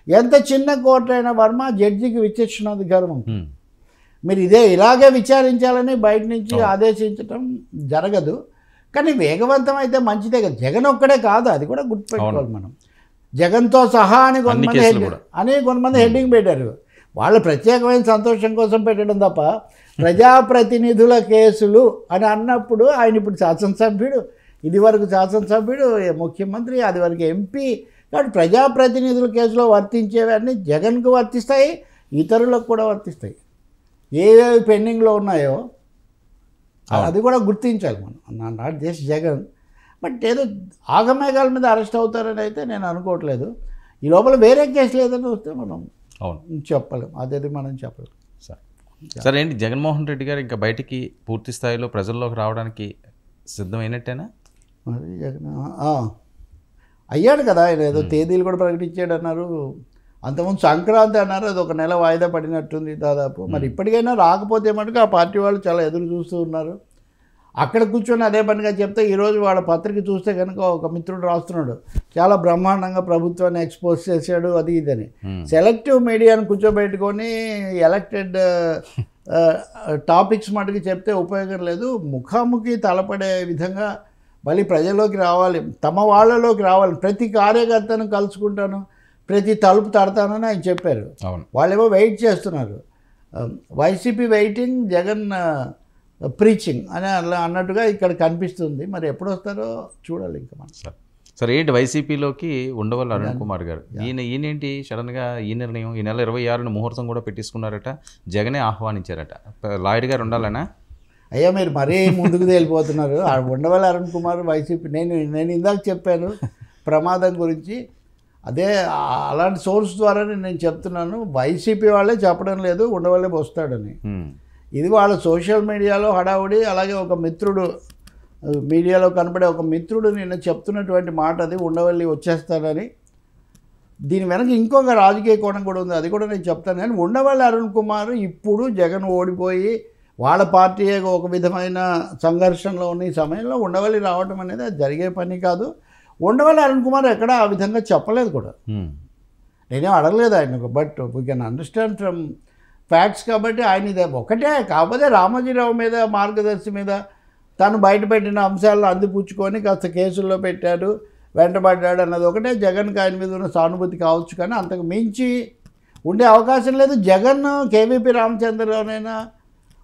ఎంత చిన్న కోర్టు అయినా వర్మ జడ్జికి విచక్షణాధికారం ఉంటుంది. మీరు ఇలాగే విచారించాలని బయట నుంచి ఆదేశించటం జరగదు. కానీ వేగవంతం అయితే మంచిదే కదా. జగన్ ఒక్కడే కాదు, అది కూడా గుర్తుపెట్టుకోవాలి మనం. జగన్తో సహా అని కొంతమంది హెడ్డింగ్ పెట్టారు. వాళ్ళ ప్రత్యేకమైన సంతోషం కోసం పెట్టడం తప్ప ప్రజాప్రతినిధుల కేసులు అని అన్నప్పుడు ఆయన ఇప్పుడు శాసనసభ్యుడు, ఇదివరకు శాసనసభ్యుడు, ముఖ్యమంత్రి, అది వరకు ఎంపీ. కాబట్టి ప్రజాప్రతినిధుల కేసులో వర్తించేవన్నీ జగన్కు వర్తిస్తాయి, ఇతరులకు కూడా వర్తిస్తాయి. ఏవేవి పెండింగ్లో ఉన్నాయో అది కూడా గుర్తించాలి మనం. నాట్ జస్ట్ జగన్, బట్ ఏదో ఆగమేఘాల మీద అరెస్ట్ అవుతారని అయితే నేను అనుకోవట్లేదు. ఈ లోపల వేరే కేసులు ఏదైనా వస్తే మనం చెప్పలేం, అదేది మనం చెప్పలేం. సరే ఏంటి జగన్మోహన్ రెడ్డి గారు ఇంకా బయటికి పూర్తి స్థాయిలో ప్రజల్లోకి రావడానికి సిద్ధమైనట్టేనా? మరి జగన్ అయ్యాడు కదా, ఆయన ఏదో తేదీలు కూడా ప్రకటించాడు అన్నారు. అంతకుముందు సంక్రాంతి అన్నారు, అది ఒక నెల వాయిదా పడినట్టుంది దాదాపు. మరి ఇప్పటికైనా రాకపోతే మటుకు ఆ పార్టీ వాళ్ళు చాలా ఎదురు చూస్తూ ఉన్నారు. అక్కడ కూర్చొని అదే పనిగా చెప్తే ఈరోజు వాళ్ళ పత్రిక చూస్తే కనుక ఒక మిత్రుడు రాస్తున్నాడు, చాలా బ్రహ్మాండంగా ప్రభుత్వాన్ని ఎక్స్పోజ్ చేశాడు అది ఇదని. సెలెక్టివ్ మీడియాను కూర్చోబెట్టుకొని ఎలక్టెడ్ టాపిక్స్ మటుకు చెప్తే ఉపయోగం లేదు. ముఖాముఖి తలపడే విధంగా మళ్ళీ ప్రజల్లోకి రావాలి, తమ వాళ్ళలోకి రావాలి. ప్రతి కార్యకర్తను కలుసుకుంటాను, ప్రతి తలుపు తడతానని ఆయన చెప్పారు. వాళ్ళేమో వెయిట్ చేస్తున్నారు. వైసీపీ వెయిటింగ్, జగన్ ప్రీచింగ్ అని అలా అన్నట్టుగా ఇక్కడ కనిపిస్తుంది. మరి ఎప్పుడు వస్తారో చూడాలి ఇంకా మనం. సరే, ఏంటి వైసీపీలోకి ఉండవల్లి అరుణ్ కుమార్ గారు, ఈయనేంటి సడన్గా ఈ నిర్ణయం? ఈ నెల 26న ముహూర్తం కూడా పెట్టించుకున్నారట, జగనే ఆహ్వానించారట. లాయర్ గారు ఉండాలనా? అయ్యా మీరు మరీ ముందుకు తేలిపోతున్నారు. ఉండవల్లి అరుణ్ కుమార్ వైసీపీ, నేను ఇందాక చెప్పాను ప్రమాదం గురించి, అదే అలాంటి సోర్స్ ద్వారానే నేను చెప్తున్నాను. వైసీపీ వాళ్ళే చెప్పడం లేదు ఉండవల్లి వస్తాడని. ఇది వాళ్ళ సోషల్ మీడియాలో హడావుడి. అలాగే ఒక మిత్రుడు మీడియాలో కనపడే ఒక మిత్రుడు నిన్న చెప్తున్నటువంటి మాట అది, ఉండవల్లి వచ్చేస్తాడని. దీని వెనక ఇంకొక రాజకీయ కోణం కూడా ఉంది, అది కూడా నేను చెప్తాను. కానీ ఉండవల్లి అరుణ్ కుమార్ ఇప్పుడు జగన్ ఓడిపోయి వాళ్ళ పార్టీ ఒక విధమైన సంఘర్షణలో ఉన్న ఈ సమయంలో ఉండవల్లి రావడం అనేది అది జరిగే పని కాదు. ఉండవల్లి అరుణ్ కుమార్ ఎక్కడ ఆ విధంగా చెప్పలేదు కూడా, నేనేం అడగలేదు ఆయనకు. But we can understand from facts. కాబట్టి ఆయన ఇదే ఒకటే. కాకపోతే రామోజీరావు మీద, మార్గదర్శి మీద తను బయటపెట్టిన అంశాలను అందిపుచ్చుకొని కాస్త కేసుల్లో పెట్టాడు, వెంటబడ్డాడు అన్నది ఒకటే. జగన్కి ఆయన మీద ఉన్న సానుభూతి కావచ్చు, కానీ అంతకు మించి ఉండే అవకాశం లేదు. జగన్ కేవీపీ రామచంద్రరావునైనా,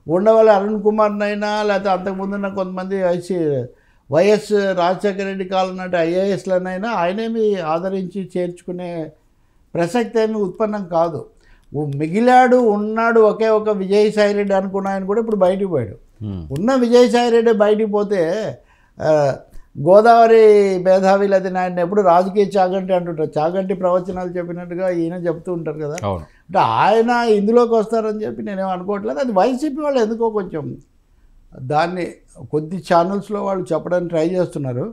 ఉండవల్లి అరుణ్ కుమార్నైనా, లేకపోతే అంతకుముందున్న కొంతమంది వైఎస్ రాజశేఖర రెడ్డి కాలం నాటి ఐఏఎస్లనైనా ఆయనేమి ఆదరించి చేర్చుకునే ప్రసక్తి ఏమి ఉత్పన్నం కాదు. మిగిలాడు ఉన్నాడు ఒకే ఒక విజయసాయి రెడ్డి అనుకున్న ఆయన కూడా ఇప్పుడు బయటికి పోయాడు. ఉన్న విజయసాయి రెడ్డి బయటికి పోతే గోదావరి మేధావి లేదా ఆయన ఎప్పుడు రాజకీయ చాగంటి అంటుంటారు. చాగంటి ప్రవచనాలు చెప్పినట్టుగా ఈయన చెప్తూ ఉంటారు కదా. అంటే ఆయన ఇందులోకి వస్తారని చెప్పి నేనేం అనుకోవట్లేదు. అది వైసీపీ వాళ్ళు ఎందుకో కొంచెం దాన్ని కొద్ది ఛానల్స్లో వాళ్ళు చెప్పడానికి ట్రై చేస్తున్నారు.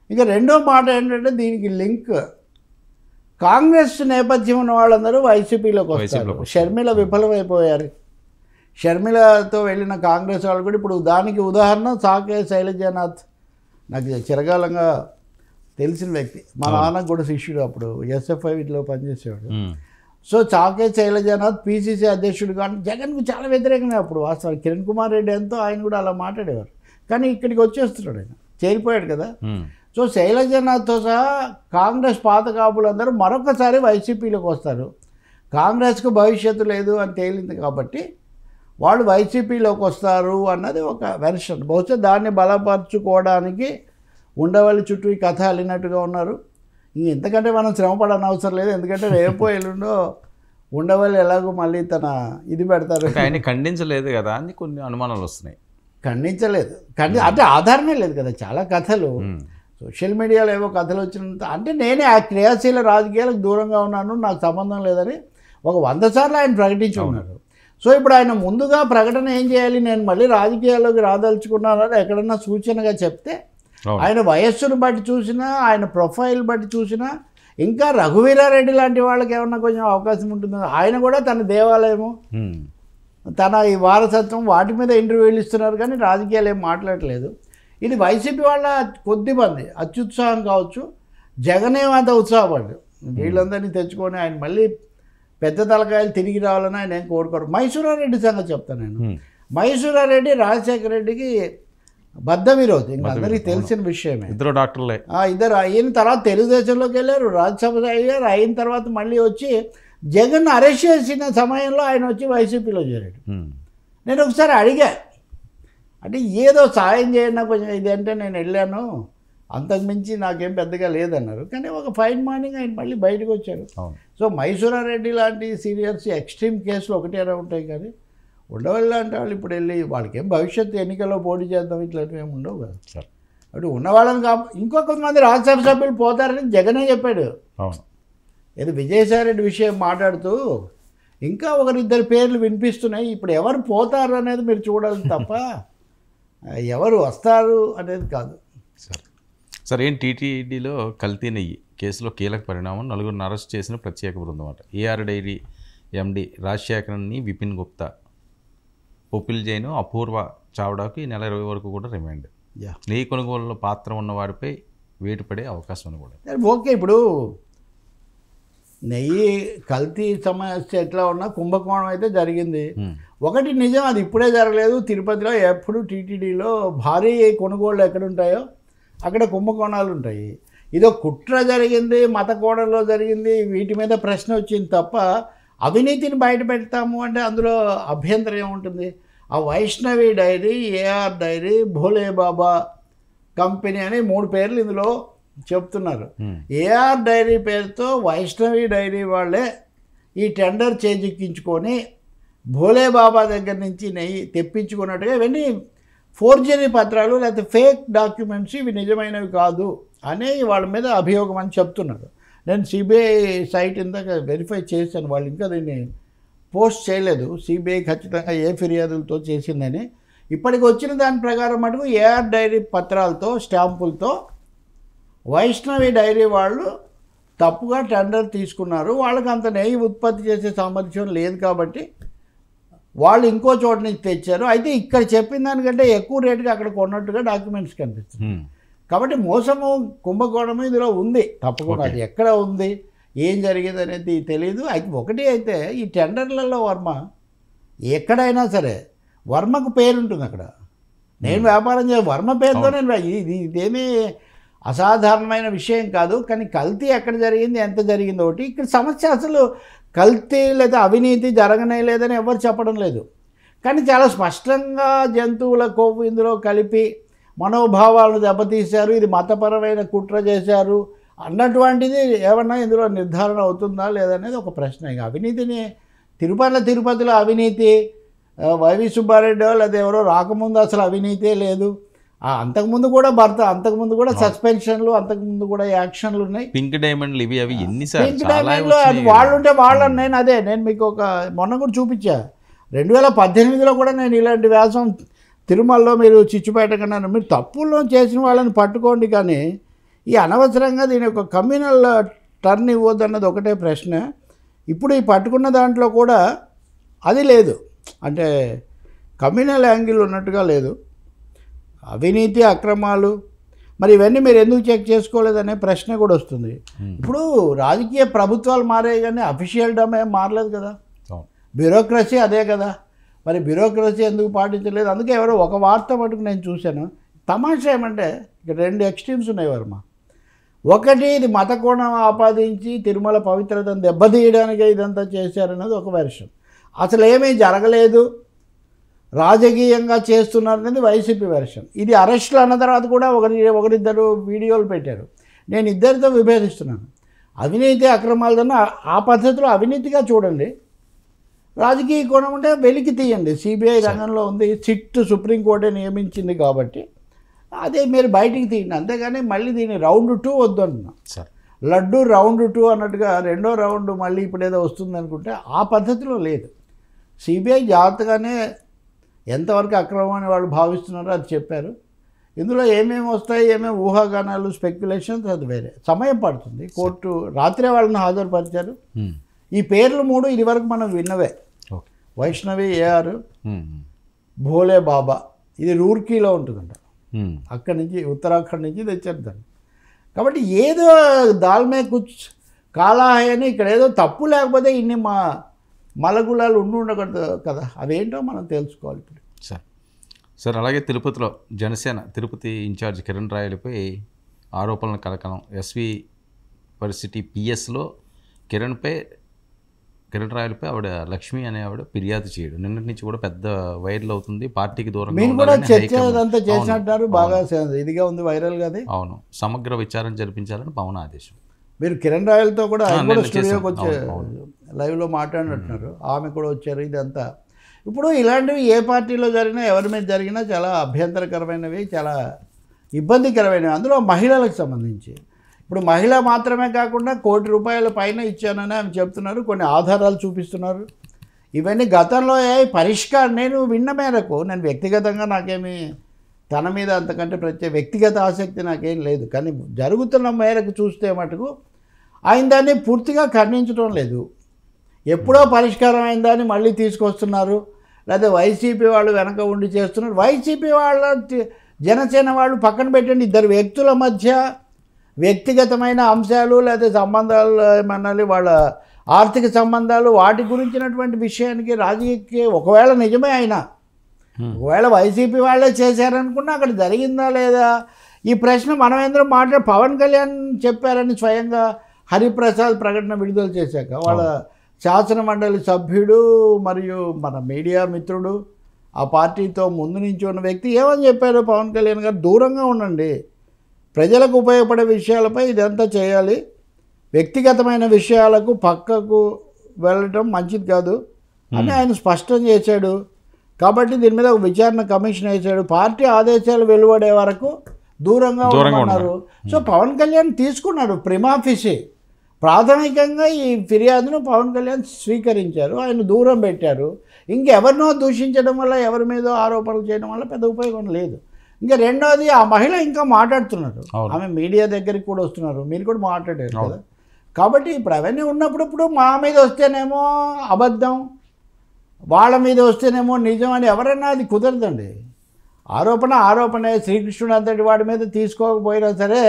ఇక రెండో మాట ఏంటంటే దీనికి లింక్, కాంగ్రెస్ నేపథ్యం ఉన్న వాళ్ళందరూ వైసీపీలోకి వస్తారు. షర్మిల విఫలమైపోయారు. షర్మిలతో వెళ్ళిన కాంగ్రెస్ వాళ్ళు కూడా ఇప్పుడు దానికి ఉదాహరణ సాకే శైలజానాథ్. నాకు చిరకాలంగా తెలిసిన వ్యక్తి, మా నాన్నకు కూడా శిష్యుడు, అప్పుడు ఎస్ఎఫ్ఐ వీటిలో పనిచేసేవాడు. సో చాకే శైలజానాథ్ పిసిసి అధ్యక్షుడు కానీ జగన్కు చాలా వ్యతిరేకంగా అప్పుడు వాస్తవానికి. కిరణ్ కుమార్ రెడ్డి ఎంతో ఆయన కూడా అలా మాట్లాడేవారు. కానీ ఇక్కడికి వచ్చేస్తున్నాడు, ఆయన చేరిపోయాడు కదా. సో శైలజానాథ్తో సహా కాంగ్రెస్ పాత కాపులందరూ మరొకసారి వైసీపీలోకి వస్తారు. కాంగ్రెస్కు భవిష్యత్తు లేదు అని తేలింది కాబట్టి వాళ్ళు వైసీపీలోకి వస్తారు అన్నది ఒక వెర్షన్. బహుశా దాన్ని బలపరుచుకోవడానికి ఉండవల్లి చుట్టూ ఈ కథ అల్లినట్టుగా ఉన్నారు. ఇంతకంటే మనం శ్రమపడని అవసరం లేదు. ఎందుకంటే రేపో ఎల్లుండో ఉండవల్లి ఎలాగో మళ్ళీ తన ఇది పెడతారు. ఆయన ఖండించలేదు కదా అని కొన్ని అనుమానాలు వస్తున్నాయి. ఖండించలేదు, అంటే ఆధారమే లేదు కదా. చాలా కథలు సోషల్ మీడియాలో ఏవో కథలు వచ్చినంత, అంటే నేనే ఆ క్రియాశీల రాజకీయాలకు దూరంగా ఉన్నాను, నాకు సంబంధం లేదని ఒక 100 సార్లు ఆయన ప్రకటించి ఉన్నారు. సో ఇప్పుడు ఆయన ముందుగా ప్రకటన ఏం చేయాలి, నేను మళ్ళీ రాజకీయాల్లోకి రాదలుచుకున్నానని ఎక్కడన్నా సూచనగా చెప్తే, ఆయన వయస్సును బట్టి చూసినా, ఆయన ప్రొఫైల్ బట్టి చూసినా, ఇంకా రఘువీరారెడ్డి లాంటి వాళ్ళకి ఏమన్నా కొంచెం అవకాశం ఉంటుంది. ఆయన కూడా తన దేవాలయము, తన ఈ వారసత్వం వాటి మీద ఇంటర్వ్యూలు ఇస్తున్నారు, కానీ రాజకీయాలు ఏం మాట్లాడలేదు. ఇది వైసీపీ వాళ్ళ కొద్దిమంది అత్యుత్సాహం కావచ్చు. జగనేమంత ఉత్సాహపడ్డాడు. వీళ్ళందరినీ తెచ్చుకొని ఆయన మళ్ళీ పెద్ద తలకాయలు తిరిగి రావాలని ఆయన ఏం కోరుకోరు. మైసూరారెడ్డి సంగతి చెప్తాను నేను. మైసూరారెడ్డి రాజశేఖర రెడ్డికి బద్ద విరోధి, ఇంకా అందరికీ తెలిసిన విషయమే. ఇద్దరు డాక్టర్లే. ఇద్దరు అయిన తర్వాత తెలుగుదేశంలోకి వెళ్ళారు, రాజ్యసభ అయ్యారు. అయిన తర్వాత మళ్ళీ వచ్చి జగన్ అరెస్ట్ చేసిన సమయంలో ఆయన వచ్చి వైసీపీలో చేరాడు. నేను ఒకసారి అడిగా, అంటే ఏదో సాయం చేయండి కొంచెం ఇది అంటే నేను వెళ్ళాను, అంతకుమించి నాకేం పెద్దగా లేదన్నారు. కానీ ఒక ఫైన్ మార్నింగ్ ఆయన మళ్ళీ బయటకు వచ్చారు. సో మైసూరారెడ్డి లాంటి సీరియస్ ఎక్స్ట్రీమ్ కేసులు ఒకటేనా ఉంటాయి, కానీ ఉండవల్లి లాంటి వాళ్ళు ఇప్పుడు వెళ్ళి వాళ్ళకేం భవిష్యత్తు ఎన్నికల్లో పోటీ చేద్దాం ఇట్లాంటివి ఏమి ఉండవు కదా సార్. అటు ఉన్నవాళ్ళని ఇంకో కొంతమంది రాజ్యసభ సభ్యులు పోతారని జగనే చెప్పాడు. ఏదో విజయసాయిరెడ్డి విషయం మాట్లాడుతూ ఇంకా ఒకరిద్దరు పేర్లు వినిపిస్తున్నాయి. ఇప్పుడు ఎవరు పోతారు అనేది మీరు చూడాలి తప్ప ఎవరు వస్తారు అనేది కాదు. సార్ ఏం టీటీడీలో కల్తీ నెయ్యి కేసులో కీలక పరిణామం, 4గురిని అరెస్ట్ చేసిన ప్రత్యేక బృందం అట. ఏఆర్ డైరీ ఎండి రాజశేఖరన్ని, విపిన్ గుప్తా, పొపిల్ జైన్, అపూర్వ చావ్డాకు ఈ నెల 20 వరకు కూడా రిమాండ్. నెయ్యి కొనుగోలులో పాత్ర ఉన్న వారిపై వేటు పడే అవకాశం ఉంది కూడా. ఓకే, ఇప్పుడు నెయ్యి కల్తీ సమస్య ఎట్లా ఉన్నా కుంభకోణం అయితే జరిగింది. ఒకటి నిజం, అది ఇప్పుడే జరగలేదు. తిరుపతిలో ఎప్పుడు టీటీడీలో భారీ కొనుగోళ్ళు ఎక్కడ ఉంటాయో అక్కడ కుంభకోణాలు ఉంటాయి. ఇదో కుట్ర జరిగింది, మత కోణంలో జరిగింది, వీటి మీద ప్రశ్న వచ్చింది తప్ప అవినీతిని బయట పెడతాము అంటే అందులో అభ్యంతరం ఏముంటుంది? ఆ Vaishnavi dairy, AR dairy, Bhole Baba company అని 3 పేర్లు ఇందులో చెప్తున్నారు. ఏఆర్ డైరీ పేరుతో వైష్ణవి డైరీ వాళ్ళే ఈ టెండర్ చేజిక్కించుకొని భోలే బాబా దగ్గర నుంచి నెయ్యి తెప్పించుకున్నట్టుగా ఇవన్నీ ఫోర్జరీ పత్రాలు లేకపోతే ఫేక్ డాక్యుమెంట్స్, ఇవి నిజమైనవి కాదు అనే వాళ్ళ మీద అభియోగం అని చెప్తున్నారు. నేను సిబిఐ సైట్ ఇందాక వెరిఫై చేశాను, వాళ్ళు ఇంకా దీన్ని పోస్ట్ చేయలేదు. సిబిఐ ఖచ్చితంగా ఏ ఫిర్యాదులతో చేసిందని. ఇప్పటికి వచ్చిన దాని ప్రకారం మటుకు ఏఆర్ డైరీ పత్రాలతో, స్టాంపులతో వైష్ణవి డైరీ వాళ్ళు తప్పుగా టెండర్ తీసుకున్నారు. వాళ్ళకి అంత నెయ్యి ఉత్పత్తి చేసే సామర్థ్యం లేదు కాబట్టి వాళ్ళు ఇంకో చోట నుంచి తెచ్చారు. అయితే ఇక్కడ చెప్పిన దానికంటే ఎక్కువ రేటుకి అక్కడ కొన్నట్టుగా డాక్యుమెంట్స్ కనిపిస్తుంది. కాబట్టి మోసము, కుంభకోణము ఇందులో ఉంది తప్పకుండా. అది ఎక్కడ ఉంది, ఏం జరిగింది అనేది తెలియదు. అయితే ఒకటి అయితే ఈ టెండర్లలో వర్మ ఎక్కడైనా సరే వర్మకు పేరు ఉంటుంది. అక్కడ నేను వ్యాపారం వర్మ పేరుతో నేను ఇదేమీ అసాధారణమైన విషయం కాదు. కానీ కల్తీ ఎక్కడ జరిగింది, ఎంత జరిగింది ఒకటి. ఇక్కడ సమస్య అసలు కల్తీ లేదా అవినీతి జరగనే లేదని ఎవరు చెప్పడం లేదు. కానీ చాలా స్పష్టంగా జంతువుల కొవ్వు ఇందులో కలిపి మనోభావాలను దెబ్బతీశారు, ఇది మతపరమైన కుట్ర చేశారు అన్నటువంటిది ఏమన్నా ఇందులో నిర్ధారణ అవుతుందా లేదనేది ఒక ప్రశ్న. ఇక అవినీతిని తిరుపతిలో అవినీతి, వైవి సుబ్బారెడ్డి లేదా ఎవరో రాకముందు అసలు అవినీతే లేదు. అంతకుముందు కూడా అంతకుముందు కూడా సస్పెన్షన్లు, అంతకుముందు కూడా యాక్షన్లు ఉన్నాయి. పింక్ డైమండ్లు ఇవి అవి పింక్ డైమండ్లు అది వాళ్ళుంటే వాళ్ళని నేను మీకు ఒక మొన్న కూడా చూపించా. 2018లో కూడా నేను ఇలాంటి వ్యాసం తిరుమలలో మీరు చిచ్చు పెట్టకన్నాను. మీరు తప్పుల్లో చేసిన వాళ్ళని పట్టుకోండి, కానీ ఈ అనవసరంగా దీని ఒక కమ్యూనల్ టర్న్ ఇవ్వద్దన్నది ఒకటే ప్రశ్న. ఇప్పుడు ఈ పట్టుకున్న దాంట్లో కూడా అది లేదు, అంటే కమ్యూనల్ యాంగిల్ ఉన్నట్టుగా లేదు. అవినీతి, అక్రమాలు, మరి ఇవన్నీ మీరు ఎందుకు చెక్ చేసుకోలేదనే ప్రశ్న కూడా వస్తుంది. ఇప్పుడు రాజకీయ ప్రభుత్వాలు మారాయి కానీ అఫీషియల్ డొమైన్ మారలేదు కదా, బ్యూరోక్రసీ అదే కదా. మరి బ్యూరోక్రసీ ఎందుకు పాటించలేదు? అందుకే ఎవరో ఒక వార్త మటుకు నేను చూశాను. తమాషా ఏమంటే ఇక్కడ 2 ఎక్స్ట్రీమ్స్ ఉన్నాయి వర్మ. ఒకటి, ఇది మత కోణం ఆపాదించి తిరుమల పవిత్రతను దెబ్బతీయడానికే ఇదంతా చేశారన్నది ఒక వెర్షన్. అసలు ఏమీ జరగలేదు, రాజకీయంగా చేస్తున్నారనేది వైసీపీ వెర్షన్. ఇది అరెస్టులు అన్న తర్వాత కూడా ఒకరిద్దరు వీడియోలు పెట్టారు. నేను ఇద్దరితో విభేదిస్తున్నాను. అవినీతి అక్రమాలతో ఆ పద్ధతిలో అవినీతిగా చూడండి, రాజకీయ కోణం ఉంటే వెలికి తీయండి. సిబిఐ రంగంలో ఉంది, సిట్ సుప్రీంకోర్టే నియమించింది కాబట్టి అదే మీరు బయటికి తీయండి. అంతేగాని మళ్ళీ దీన్ని రౌండ్ 2 వద్దు అంటున్నా. లడ్డు రౌండ్ 2 అన్నట్టుగా రెండో రౌండ్ మళ్ళీ ఇప్పుడు ఏదో వస్తుంది అనుకుంటే ఆ పద్ధతిలో లేదు. సిబిఐ జాగ్రత్తగానే ఎంతవరకు అక్రమం అని వాళ్ళు భావిస్తున్నారో అది చెప్పారు. ఇందులో ఏమేమి వస్తాయి, ఏమేమి ఊహాగానాలు, స్పెక్యులేషన్స్, అది వేరే సమయం పడుతుంది. కోర్టు రాత్రే వాళ్ళని హాజరుపరిచారు. ఈ పేర్లు 3 ఇది వరకు మనం విన్నవే. వైష్ణవి, ఏఆర్, భోలే బాబా. ఇది రూర్కీలో ఉంటుందంట, అక్కడి నుంచి ఉత్తరాఖండ్ నుంచి తెచ్చారు దాన్ని. కాబట్టి ఏదో దాల్మే కుచ్ కాలాహై అని ఇక్కడ ఏదో తప్పు లేకపోతే ఇన్ని మలగులాలు ఉండకూడదు కదా, అవేంటో మనం తెలుసుకోవాలి ఇప్పుడు. సార్ అలాగే తిరుపతిలో జనసేన తిరుపతి ఇన్ఛార్జ్ కిరణ్ రాయలపై ఆరోపణల కలకలం. ఎస్వి పరిస్థితి పిఎస్లో కిరణ్ రాయలపై ఆవిడ లక్ష్మి అనే ఆవిడ ఫిర్యాదు చేయడం నిన్నటి నుంచి కూడా పెద్ద వైరల్ అవుతుంది. పార్టీకి దూరంగా మీరు కూడా చర్చ అంతా చేసినట్టారు, బాగా ఇదిగా ఉంది, వైరల్ గా. అవును, సమగ్ర విచారణ జరిపించాలని పవన్ ఆదేశం. మీరు కిరణ్ రాయలతో కూడా స్టూడియోకి వచ్చే లైవ్లో మాట్లాడినట్టున్నారు, ఆమె కూడా వచ్చారు. ఇదంతా ఇప్పుడు ఇలాంటివి ఏ పార్టీలో జరిగినా, ఎవరి మీద జరిగినా చాలా అభ్యంతరకరమైనవి, చాలా ఇబ్బందికరమైనవి. అందులో మహిళలకు సంబంధించి ఇప్పుడు మహిళ మాత్రమే కాకుండా ₹1,00,00,000 పైన ఇచ్చానని ఆమె చెప్తున్నారు, కొన్ని ఆధారాలు చూపిస్తున్నారు. ఇవన్నీ గతంలో నేను విన్న మేరకు, నేను వ్యక్తిగతంగా నాకేమీ తన మీద అంతకంటే వ్యక్తిగత ఆసక్తి నాకేం లేదు, కానీ జరుగుతున్న మేరకు చూస్తే మటుకు ఆయన దాన్ని పూర్తిగా ఖండించడం లేదు. ఎప్పుడో పరిష్కారం అయిన దాన్ని మళ్ళీ తీసుకొస్తున్నారు, లేదా వైసీపీ వాళ్ళు వెనక ఉండి చేస్తున్నారు. వైసీపీ వాళ్ళ జనసేన వాళ్ళు పక్కన పెట్టండి, ఇద్దరు వ్యక్తుల మధ్య వ్యక్తిగతమైన అంశాలు లేదా సంబంధాలు ఏమనాలి, వాళ్ళ ఆర్థిక సంబంధాలు, వాటి గురించినటువంటి విషయానికి రాజకీయ ఒకవేళ నిజమే అయినా, ఒకవేళ వైసీపీ వాళ్ళే చేశారనుకున్నా అక్కడ జరిగిందా లేదా ఈ ప్రశ్న మనమేంద్రం పవన్ కళ్యాణ్ చెప్పారని స్వయంగా హరిప్రసాద్ ప్రకటన విడుదల చేశాక వాళ్ళ శాసన మండలి సభ్యుడు మరియు మన మీడియా మిత్రుడు ఆ పార్టీతో ముందు నుంచి ఉన్న వ్యక్తి ఏమని చెప్పారు, పవన్ కళ్యాణ్ గారు దూరంగా ఉండండి, ప్రజలకు ఉపయోగపడే విషయాలపై ఇదంతా చేయాలి, వ్యక్తిగతమైన విషయాలకు పక్కకు వెళ్ళటం మంచిది కాదు అని ఆయన స్పష్టం చేశాడు. కాబట్టి దీని మీద ఒక విచారణ కమిషన్ వేశాడు. పార్టీ ఆదేశాలు వెలువడే వరకు దూరంగా ఉన్నారు. సో పవన్ కళ్యాణ్ తీసుకున్నాడు ప్రిమాఫిసి, ప్రాథమికంగా ఈ ఫిర్యాదును పవన్ కళ్యాణ్ స్వీకరించారు, ఆయన దూరం పెట్టారు. ఇంకెవరినో దూషించడం వల్ల, ఎవరి మీద ఆరోపణలు చేయడం వల్ల పెద్ద ఉపయోగం లేదు. ఇంకా రెండోది, ఆ మహిళ ఇంకా మాట్లాడుతున్నారు, ఆమె మీడియా దగ్గరికి కూడా వస్తున్నారు, మీరు కూడా మాట్లాడారు కదా. కాబట్టి ఇప్పుడు అవన్నీ ఉన్నప్పుడు మా మీద వస్తేనేమో అబద్ధం, వాళ్ళ మీద వస్తేనేమో నిజం అని ఎవరైనా అది కుదరదండి. ఆరోపణే. శ్రీకృష్ణుడు అంతటి వాడి మీద తీసుకోకపోయినా సరే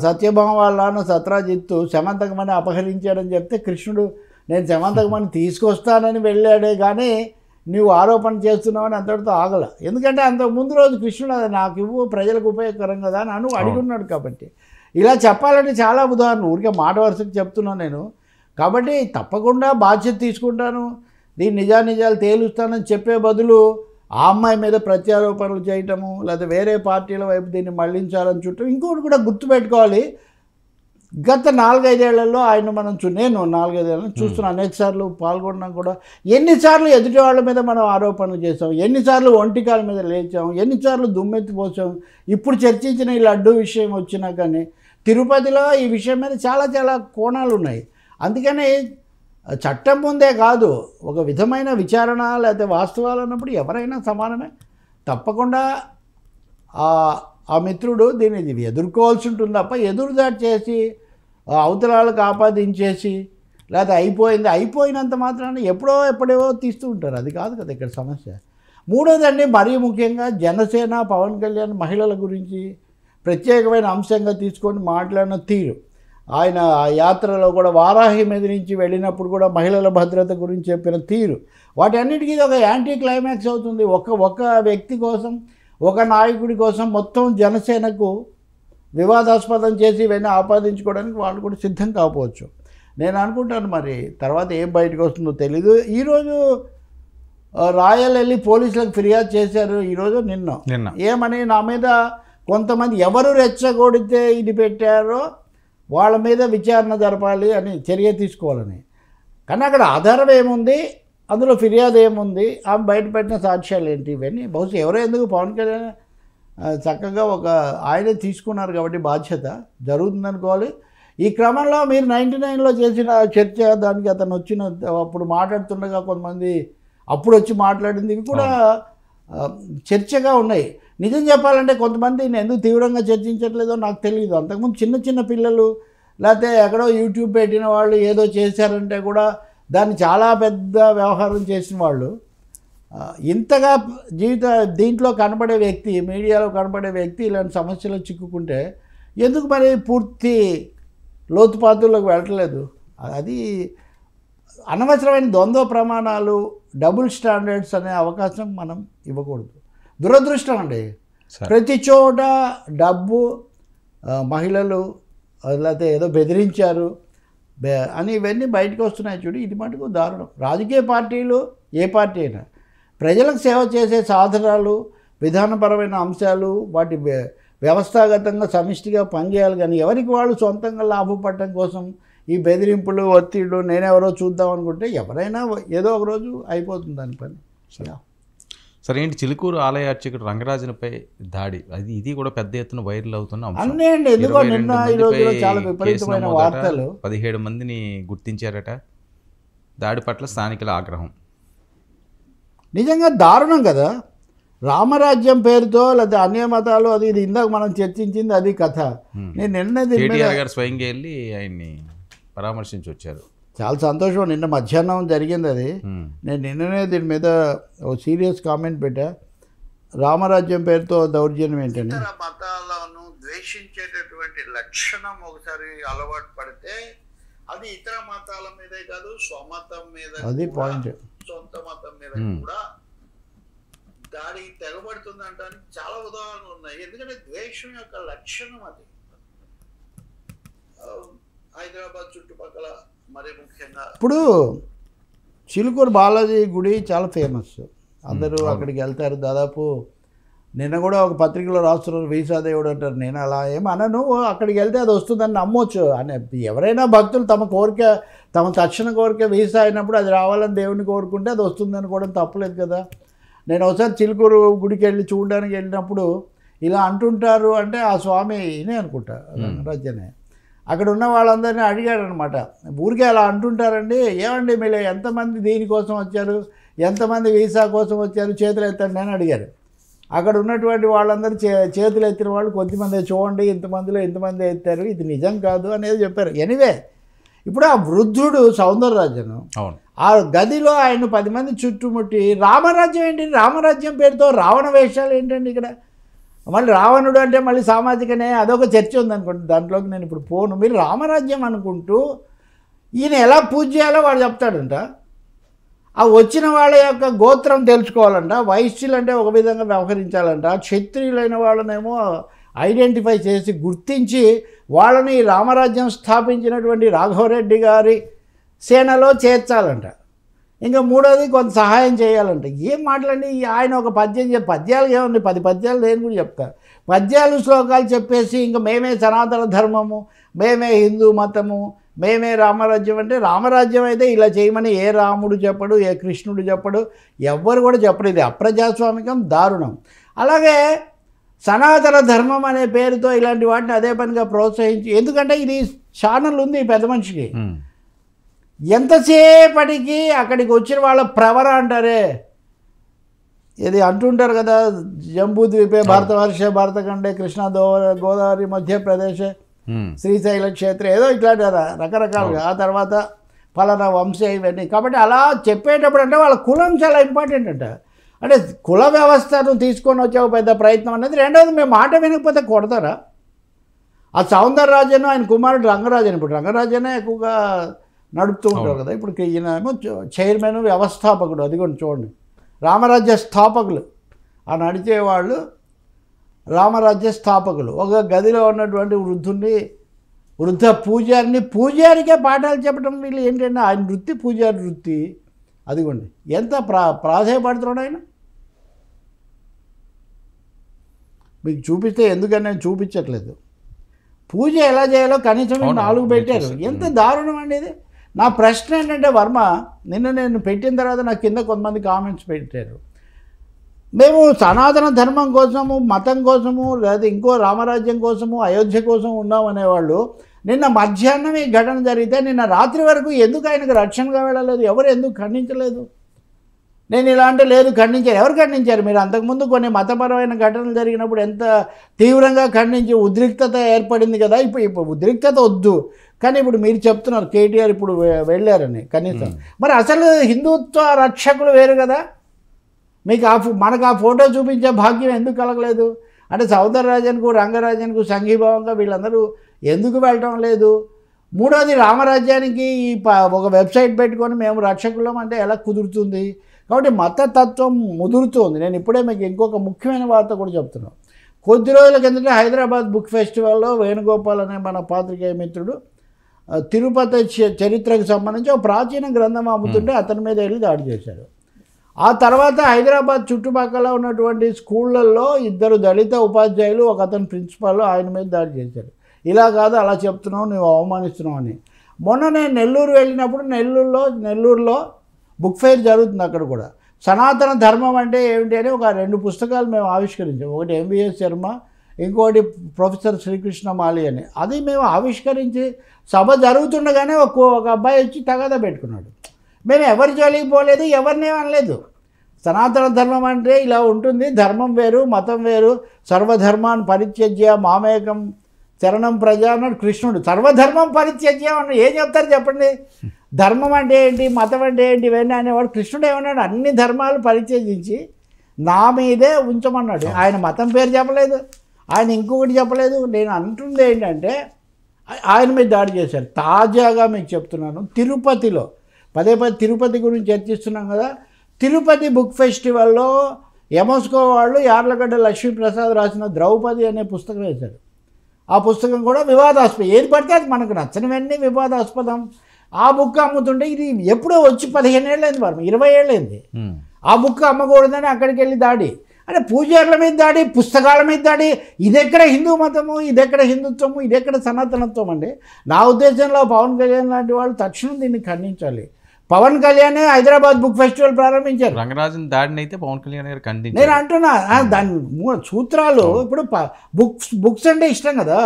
సత్యభామ వాళ్ళ నాన్న సత్రాజిత్తు శమంతకమని అపహరించాడని చెప్తే కృష్ణుడు నేను శమంతకమని తీసుకొస్తానని వెళ్ళాడే కానీ నువ్వు ఆరోపణ చేస్తున్నావని అంతటితో ఆగల. ఎందుకంటే అంతకు ముందు రోజు కృష్ణుడు అది నాకు ఇవ్వు, ప్రజలకు ఉపయోగకరం కదా అని అడుగున్నాడు. కాబట్టి ఇలా చెప్పాలంటే చాలా ఉదాహరణ, ఊరికే మాట వరుసకు చెప్తున్నాను నేను. కాబట్టి తప్పకుండా బాధ్యత తీసుకుంటాను, దీని నిజానిజాలు తేలుస్తానని చెప్పే బదులు ఆ అమ్మాయి మీద ప్రత్యారోపణలు చేయటము, లేదా వేరే పార్టీల వైపు దీన్ని మళ్లించాలని చుట్టూ. ఇంకోటి కూడా గుర్తుపెట్టుకోవాలి, గత 4-5 ఏళ్లలో ఆయన నేను 4-5 ఏళ్ళని చూస్తున్నా, అనేకసార్లు పాల్గొన్నాం కూడా. ఎన్నిసార్లు ఎదుటి వాళ్ళ మీద మనం ఆరోపణలు చేసాం, ఎన్నిసార్లు ఒంటికాల మీద లేచాం, ఎన్నిసార్లు దుమ్మెత్తి పోసాం. ఇప్పుడు చర్చించిన ఈ లడ్డు విషయం వచ్చినా కానీ తిరుపతిలో ఈ విషయం మీద చాలా చాలా కోణాలు ఉన్నాయి. అందుకని చట్టం ముందే కాదు, ఒక విధమైన విచారణ లేకపోతే వాస్తవాలు అన్నప్పుడు ఎవరైనా సమానమే. తప్పకుండా ఆ మిత్రుడు దీన్ని ఎదుర్కోవాల్సి ఉంటుంది తప్ప ఎదురుదాడి చేసి అవతలాలకు ఆపాదించేసి లేకపోతే అయిపోయినంత మాత్రాన ఎప్పుడో తీస్తూ ఉంటారు. అది కాదు కదా ఇక్కడ సమస్య. మూడోదండి, మరీ ముఖ్యంగా జనసేన పవన్ కళ్యాణ్ మహిళల గురించి ప్రత్యేకమైన అంశంగా తీసుకొని మాట్లాడిన తీరు, ఆయన ఆ యాత్రలో కూడా వారాహి మీద నుంచి వెళ్ళినప్పుడు కూడా మహిళల భద్రత గురించి చెప్పిన తీరు, వాటి అన్నిటికీ ఇది ఒక యాంటీ క్లైమాక్స్ అవుతుంది. ఒక వ్యక్తి కోసం, ఒక నాయకుడి కోసం మొత్తం జనసేనకు వివాదాస్పదం చేసి ఇవన్నీ ఆపాదించుకోవడానికి వాళ్ళు కూడా సిద్ధం కాకపోవచ్చు. నేను అనుకుంటాను మరి తర్వాత ఏం బయటకు వస్తుందో తెలీదు. ఈరోజు రాయల్ వెళ్ళి పోలీసులకు ఫిర్యాదు చేశారు, ఈరోజు నిన్న ఏమని, నా మీద కొంతమంది ఎవరు రెచ్చగొడితే ఇది పెట్టారో వాళ్ళ మీద విచారణ జరపాలి అని, చర్య తీసుకోవాలని. కానీ అక్కడ ఆధారం ఏముంది, అందులో ఫిర్యాదు ఏముంది, ఆమె బయటపెట్టిన సాక్ష్యాలు ఏంటి, ఇవన్నీ బహుశా ఎవరో ఎందుకు పవన్ కళ్యాణ్ చక్కగా ఆయనే తీసుకున్నారు కాబట్టి బాధ్యత జరుగుతుందనుకోవాలి. ఈ క్రమంలో మీరు 99లో చేసిన చర్చ, దానికి అతను అప్పుడు మాట్లాడుతుండగా కొంతమంది అప్పుడు వచ్చి మాట్లాడింది, ఇవి కూడా చర్చగా ఉన్నాయి. నిజం చెప్పాలంటే కొంతమంది నేను ఎందుకు తీవ్రంగా చర్చించట్లేదో నాకు తెలియదు. అంతకుముందు చిన్న పిల్లలు లేకపోతే ఎక్కడో యూట్యూబ్ పెట్టిన వాళ్ళు ఏదో చేశారంటే కూడా దాన్ని చాలా పెద్ద వ్యవహారం చేసిన వాళ్ళు, ఇంతగా దీంట్లో కనపడే వ్యక్తి, మీడియాలో కనపడే వ్యక్తి ఇలాంటి సమస్యలు చిక్కుకుంటే ఎందుకు మరి పూర్తి లోతుపాతుల్లోకి వెళ్ళట్లేదు? అది అనవసరమైన ద్వంద్వ ప్రమాణాలు, డబుల్ స్టాండర్డ్స్ అనే అవకాశం మనం ఇవ్వకూడదు. దురదృష్టం అండి, ప్రతి చోట డబ్బు, మహిళలు, లేకపోతే ఏదో బెదిరించారు అని ఇవన్నీ బయటకు వస్తున్నాయి చూడు, ఇది మటుకు దారుణం. రాజకీయ పార్టీలు, ఏ పార్టీ అయినా ప్రజలకు సేవ చేసే సాధనాలు, విధానపరమైన అంశాలు, వాటి వ్యవస్థాగతంగా సమిష్టిగా పనిచేయాలి. కానీ ఎవరికి వాళ్ళు సొంతంగా లాభపడటం కోసం ఈ బెదిరింపులు, ఒత్తిళ్ళు, నేనెవరో చూద్దాం అనుకుంటే ఎవరైనా ఏదో ఒక రోజు అయిపోతుంది దాని పని. సరే, ఏంటి చిలుకూరు ఆలయ అర్చకుడు రంగరాజునిపై దాడి, ఇది కూడా పెద్ద ఎత్తున వైరల్ అవుతున్న అన్నీ అండి. ఎందుకో నిన్న ఈ రోజులో చాలా విపరీతమైన వార్తలు. 17 మందిని గుర్తించారట. దాడి పట్ల స్థానికుల ఆగ్రహం నిజంగా దారుణం కదా. రామరాజ్యం పేరుతో లేదా అన్య మతాలు అది ఇది ఇందాక మనం చర్చించింది అది కథ. నేను నిన్న దీని మీద కేటీఆర్ గారు స్వయంగా వెళ్ళి ఆయన్ని పరామర్శించి వచ్చారు. చాలా సంతోషం. నిన్న మధ్యాహ్నం జరిగింది అది. నేను నిన్ననే దీని మీద ఓ సీరియస్ కామెంట్ పెట్టా. రామరాజ్యం పేరుతో దౌర్జన్యం ఏంటని. మతాలను ద్వేషించేటటువంటి లక్షణం ఒకసారి అలవాటు పడితే అది ఇతర మతాల మీదే కాదు, స్వమతం మీద, అది పాయింట్, సొంత మతం మీద కూడా దాడికి తెగబడుతుంది అంటానికి చాలా ఉదాహరణలు ఉన్నాయి. ఎందుకంటే ద్వేషం యొక్క లక్షణం అది. హైదరాబాద్ చుట్టుపక్కల మరి ముఖ్యంగా ఇప్పుడు చిలుకూరు బాలాజీ గుడి చాలా ఫేమస్, అందరూ అక్కడికి వెళ్తారు. దాదాపు నిన్న కూడా ఒక పత్రికలో రాస్తున్నారు వీసా దేవుడు అంటారు. నేను అలా ఏం అనను, అక్కడికి వెళ్తే అది వస్తుందని నమ్మొచ్చు అని. ఎవరైనా భక్తులు తమ కోరిక, తమ తక్షణ కోరిక వీసా అయినప్పుడు అది రావాలని దేవుడిని కోరుకుంటే అది వస్తుందని కూడా తప్పలేదు కదా. నేను ఒకసారి చిలుకూరు గుడికి వెళ్ళి చూడడానికి వెళ్ళినప్పుడు ఇలా అంటుంటారు అంటే ఆ స్వామి ఇనే అనుకుంటా, రంగరాజ్యనే. అక్కడ ఉన్న వాళ్ళందరినీ అడిగాడనమాట, ఊరికే అలా అంటుంటారండి, ఏమండి మీరు ఎంతమంది దీనికోసం వచ్చారు, ఎంతమంది వీసా కోసం వచ్చారు, చేతులు ఎత్తండి అని అడిగారు. అక్కడ ఉన్నటువంటి వాళ్ళందరూ చేతులు ఎత్తిన వాళ్ళు కొద్దిమంది చూడండి, ఇంతమందిలో ఇంతమంది ఎత్తారు, ఇది నిజం కాదు అనేది చెప్పారు. ఎనివే ఇప్పుడు ఆ వృద్ధుడు సౌందరరాజను ఆ గదిలో ఆయన 10 మంది చుట్టుముట్టి రామరాజ్యం ఏంటి, రామరాజ్యం పేరుతో రావణ వేషాలు ఏంటండి ఇక్కడ. మళ్ళీ రావణుడు అంటే మళ్ళీ సామాజికనే అదొక చర్చ ఉందనుకోండి, దాంట్లోకి నేను ఇప్పుడు పోను. మీరు రామరాజ్యం అనుకుంటూ ఈయన ఎలా పూజ చేయాలో వాడు చెప్తాడంట. ఆ వచ్చిన వాళ్ళ యొక్క గోత్రం తెలుసుకోవాలంట, వైశ్యులు అంటే ఒక విధంగా వ్యవహరించాలంట, క్షత్రియులైన వాళ్ళనేమో ఐడెంటిఫై చేసి గుర్తించి వాళ్ళని రామరాజ్యం స్థాపించినటువంటి రాఘవరెడ్డి గారి సేనలో చేర్చాలంట. ఇంకా మూడోది కొంత సహాయం చేయాలంట. ఏం మాట్లాడి ఆయన ఒక పద్యం పద్యాలు ఏముంది, 10 పద్యాలు నేను కూడా చెప్తాను. పద్యాలు శ్లోకాలు చెప్పేసి ఇంకా మేమే సనాతన ధర్మము, మేమే హిందూ మతము, మేమే రామరాజ్యం అంటే రామరాజ్యం అయితే ఇలా చేయమని ఏ రాముడు చెప్పడు, ఏ కృష్ణుడు చెప్పడు, ఎవ్వరు కూడా చెప్పడు. ఇది అప్రజాస్వామికం, దారుణం. అలాగే సనాతన ధర్మం అనే పేరుతో ఇలాంటి వాటిని అదే పనిగా ప్రోత్సహించి, ఎందుకంటే ఇది ఛానల్ ఉంది పెద్ద మనిషికి, ఎంతసేపటికి అక్కడికి వచ్చిన వాళ్ళ ప్రవర అంటారే, ఇది అంటుంటారు కదా, జంబూద్వీపే భారతవర్ష భారతఖండే కృష్ణా గోదావరి మధ్యప్రదేశ్ శ్రీశైల క్షేత్రం ఏదో ఇట్లాంటి రకరకాలుగా, ఆ తర్వాత ఫలానా వంశీ ఇవన్నీ. కాబట్టి అలా చెప్పేటప్పుడు అంటే వాళ్ళ కులం చాలా ఇంపార్టెంట్ అంట. అంటే కుల వ్యవస్థను తీసుకొని వచ్చే పెద్ద ప్రయత్నం అనేది. రెండవది మేము మాట వినకపోతే కొడతారా. ఆ సౌందరరాజన్ ఆయన కుమారుడు రంగరాజన్, ఇప్పుడు రంగరాజనే ఎక్కువగా నడుపుతూ ఉంటారు కదా. ఇప్పుడు ఈయన ఏమో చైర్మన్ వ్యవస్థాపకుడు, అది కూడా చూడండి, రామరాజ్య స్థాపకులు ఆ నడిచేవాళ్ళు రామరాజ్య స్థాపకులు. ఒక గదిలో ఉన్నటువంటి వృద్ధ పూజారికే పాఠాలు చెప్పడం వీళ్ళు ఏంటంటే ఆయన వృత్తి పూజారి వృత్తి. అదిగోండి ఎంత ప్రాధాయపడుతున్నాడు ఆయన. మీకు చూపిస్తే ఎందుకని నేను చూపించట్లేదు. పూజ ఎలా చేయాలో కనీసం 4 పెట్టారు. ఎంత దారుణం అండి ఇది. నా ప్రశ్న ఏంటంటే వర్మ, నిన్న నేను పెట్టిన తర్వాత నాకు కింద కొంతమంది కామెంట్స్ పెట్టారు, మేము సనాతన ధర్మం కోసము, మతం కోసము, లేదా ఇంకో రామరాజ్యం కోసము, అయోధ్య కోసం ఉన్నామనేవాళ్ళు నిన్న మధ్యాహ్నం ఈ ఘటన జరిగితే నిన్న రాత్రి వరకు ఎందుకు ఆయనకు రక్షణగా వెళ్ళలేదు, ఎవరు ఎందుకు ఖండించలేదు. నేను ఇలా అంటే లేదు ఖండించారు. ఎవరు ఖండించారు? మీరు అంతకుముందు కొన్ని మతపరమైన ఘటనలు జరిగినప్పుడు ఎంత తీవ్రంగా ఖండించి ఉద్రిక్తత ఏర్పడింది కదా. ఇప్పుడు ఉద్రిక్తత వద్దు, కానీ ఇప్పుడు మీరు చెప్తున్నారు కేటీఆర్ ఇప్పుడు వెళ్ళారని. కనీసం మరి అసలు హిందుత్వ రక్షకులు వేరు కదా. మీకు మనకు ఆ ఫోటో చూపించే భాగ్యం ఎందుకు కలగలేదు? అంటే సౌందరరాజన్కు, రంగరాజన్కు సంఘీభావంగా వీళ్ళందరూ ఎందుకు వెళ్ళటం లేదు? మూడోది రామరాజ్యానికి ఒక వెబ్సైట్ పెట్టుకొని మేము రక్షకులం అంటే ఎలా కుదురుతుంది? కాబట్టి మతతత్వం ముదురుతుంది. నేను ఇప్పుడే మీకు ఇంకొక ముఖ్యమైన వార్త కూడా చెప్తున్నాను. కొద్ది రోజుల కిందట హైదరాబాద్ బుక్ ఫెస్టివల్లో వేణుగోపాల్ అనే మన పాత్రికేయ మిత్రుడు తిరుపతి చరిత్రకు సంబంధించి ఒక ప్రాచీన గ్రంథం అమ్ముతుంటే అతని మీద వెళ్ళి దాడి చేశాడు. ఆ తర్వాత హైదరాబాద్ చుట్టుపక్కల ఉన్నటువంటి స్కూళ్ళల్లో 2 దళిత ఉపాధ్యాయులు, ఒక అతను ప్రిన్సిపాల్ ఆయన మీద దాడి చేశారు. ఇలా కాదు అలా చెప్తున్నావు, నువ్వు అవమానిస్తున్నావు అని. మొన్న నేను నెల్లూరు వెళ్ళినప్పుడు నెల్లూరులో బుక్ ఫెయిర్ జరుగుతుంది. అక్కడ కూడా సనాతన ధర్మం అంటే ఏమిటి అని ఒక 2 పుస్తకాలు మేము ఆవిష్కరించాం. ఒకటి ఎంవిఎస్ శర్మ, ఇంకోటి ప్రొఫెసర్ శ్రీకృష్ణ మాలి అని. అది మేము ఆవిష్కరించి సభ జరుగుతుండగానే ఒక అబ్బాయి వచ్చి తగాదా పెట్టుకున్నాడు. మేము ఎవరి జోలికి పోలేదు, ఎవరిని అనలేదు. సనాతన ధర్మం అంటే ఇలా ఉంటుంది, ధర్మం వేరు మతం వేరు, సర్వధర్మాన్ని పరిత్యజ్య మామేకం శరణం ప్రజ అన్నాడు కృష్ణుడు. సర్వధర్మం పరిత్యజ్య అన్నాడు. ఏం చెప్తారు చెప్పండి? ధర్మం అంటే ఏంటి, మతం అంటే ఏంటి, ఇవన్నీ అనేవాడు. కృష్ణుడు ఏమన్నాడు? అన్ని ధర్మాలు పరిత్యజించి నా మీదే ఉంచమన్నాడు. ఆయన మతం పేరు చెప్పలేదు, ఆయన ఇంకొకటి చెప్పలేదు. నేను అంటుంది ఏంటంటే ఆయన మీద దాడి చేశారు. తాజాగా మీకు చెప్తున్నాను, తిరుపతిలో పదే తిరుపతి గురించి చర్చిస్తున్నాం కదా, తిరుపతి బుక్ ఫెస్టివల్లో ఎమోస్కో వాళ్ళు యార్లగడ్డ లక్ష్మీప్రసాద్ రాసిన ద్రౌపది అనే పుస్తకం వేశారు. ఆ పుస్తకం కూడా వివాదాస్పదం. ఏది పడితే అది మనకు నచ్చనివన్నీ వివాదాస్పదం. ఆ బుక్ అమ్ముతుంటే ఇది ఎప్పుడో వచ్చి 15 ఏళ్ళైంది, 20 ఏళ్ళైంది. ఆ బుక్ అమ్మకూడదని అక్కడికి వెళ్ళి దాడి. అంటే పూజారుల మీద దాడి, పుస్తకాల మీద దాడి. ఇదెక్కడ హిందూ మతము, ఇదెక్కడ హిందుత్వము, ఇదెక్కడ సనాతనత్వం అండి? నా ఉద్దేశంలో పవన్ కళ్యాణ్ లాంటి వాళ్ళు తక్షణం దీన్ని ఖండించాలి. పవన్ కళ్యాణ్ హైదరాబాద్ బుక్ ఫెస్టివల్ ప్రారంభించారు. రంగరాజన్ దాడిని అయితే పవన్ కళ్యాణ్ గారు ఖండించారు. నేను అంటున్నా దాని సూత్రాలు. ఇప్పుడు బుక్స్ అంటే ఇష్టం కదా.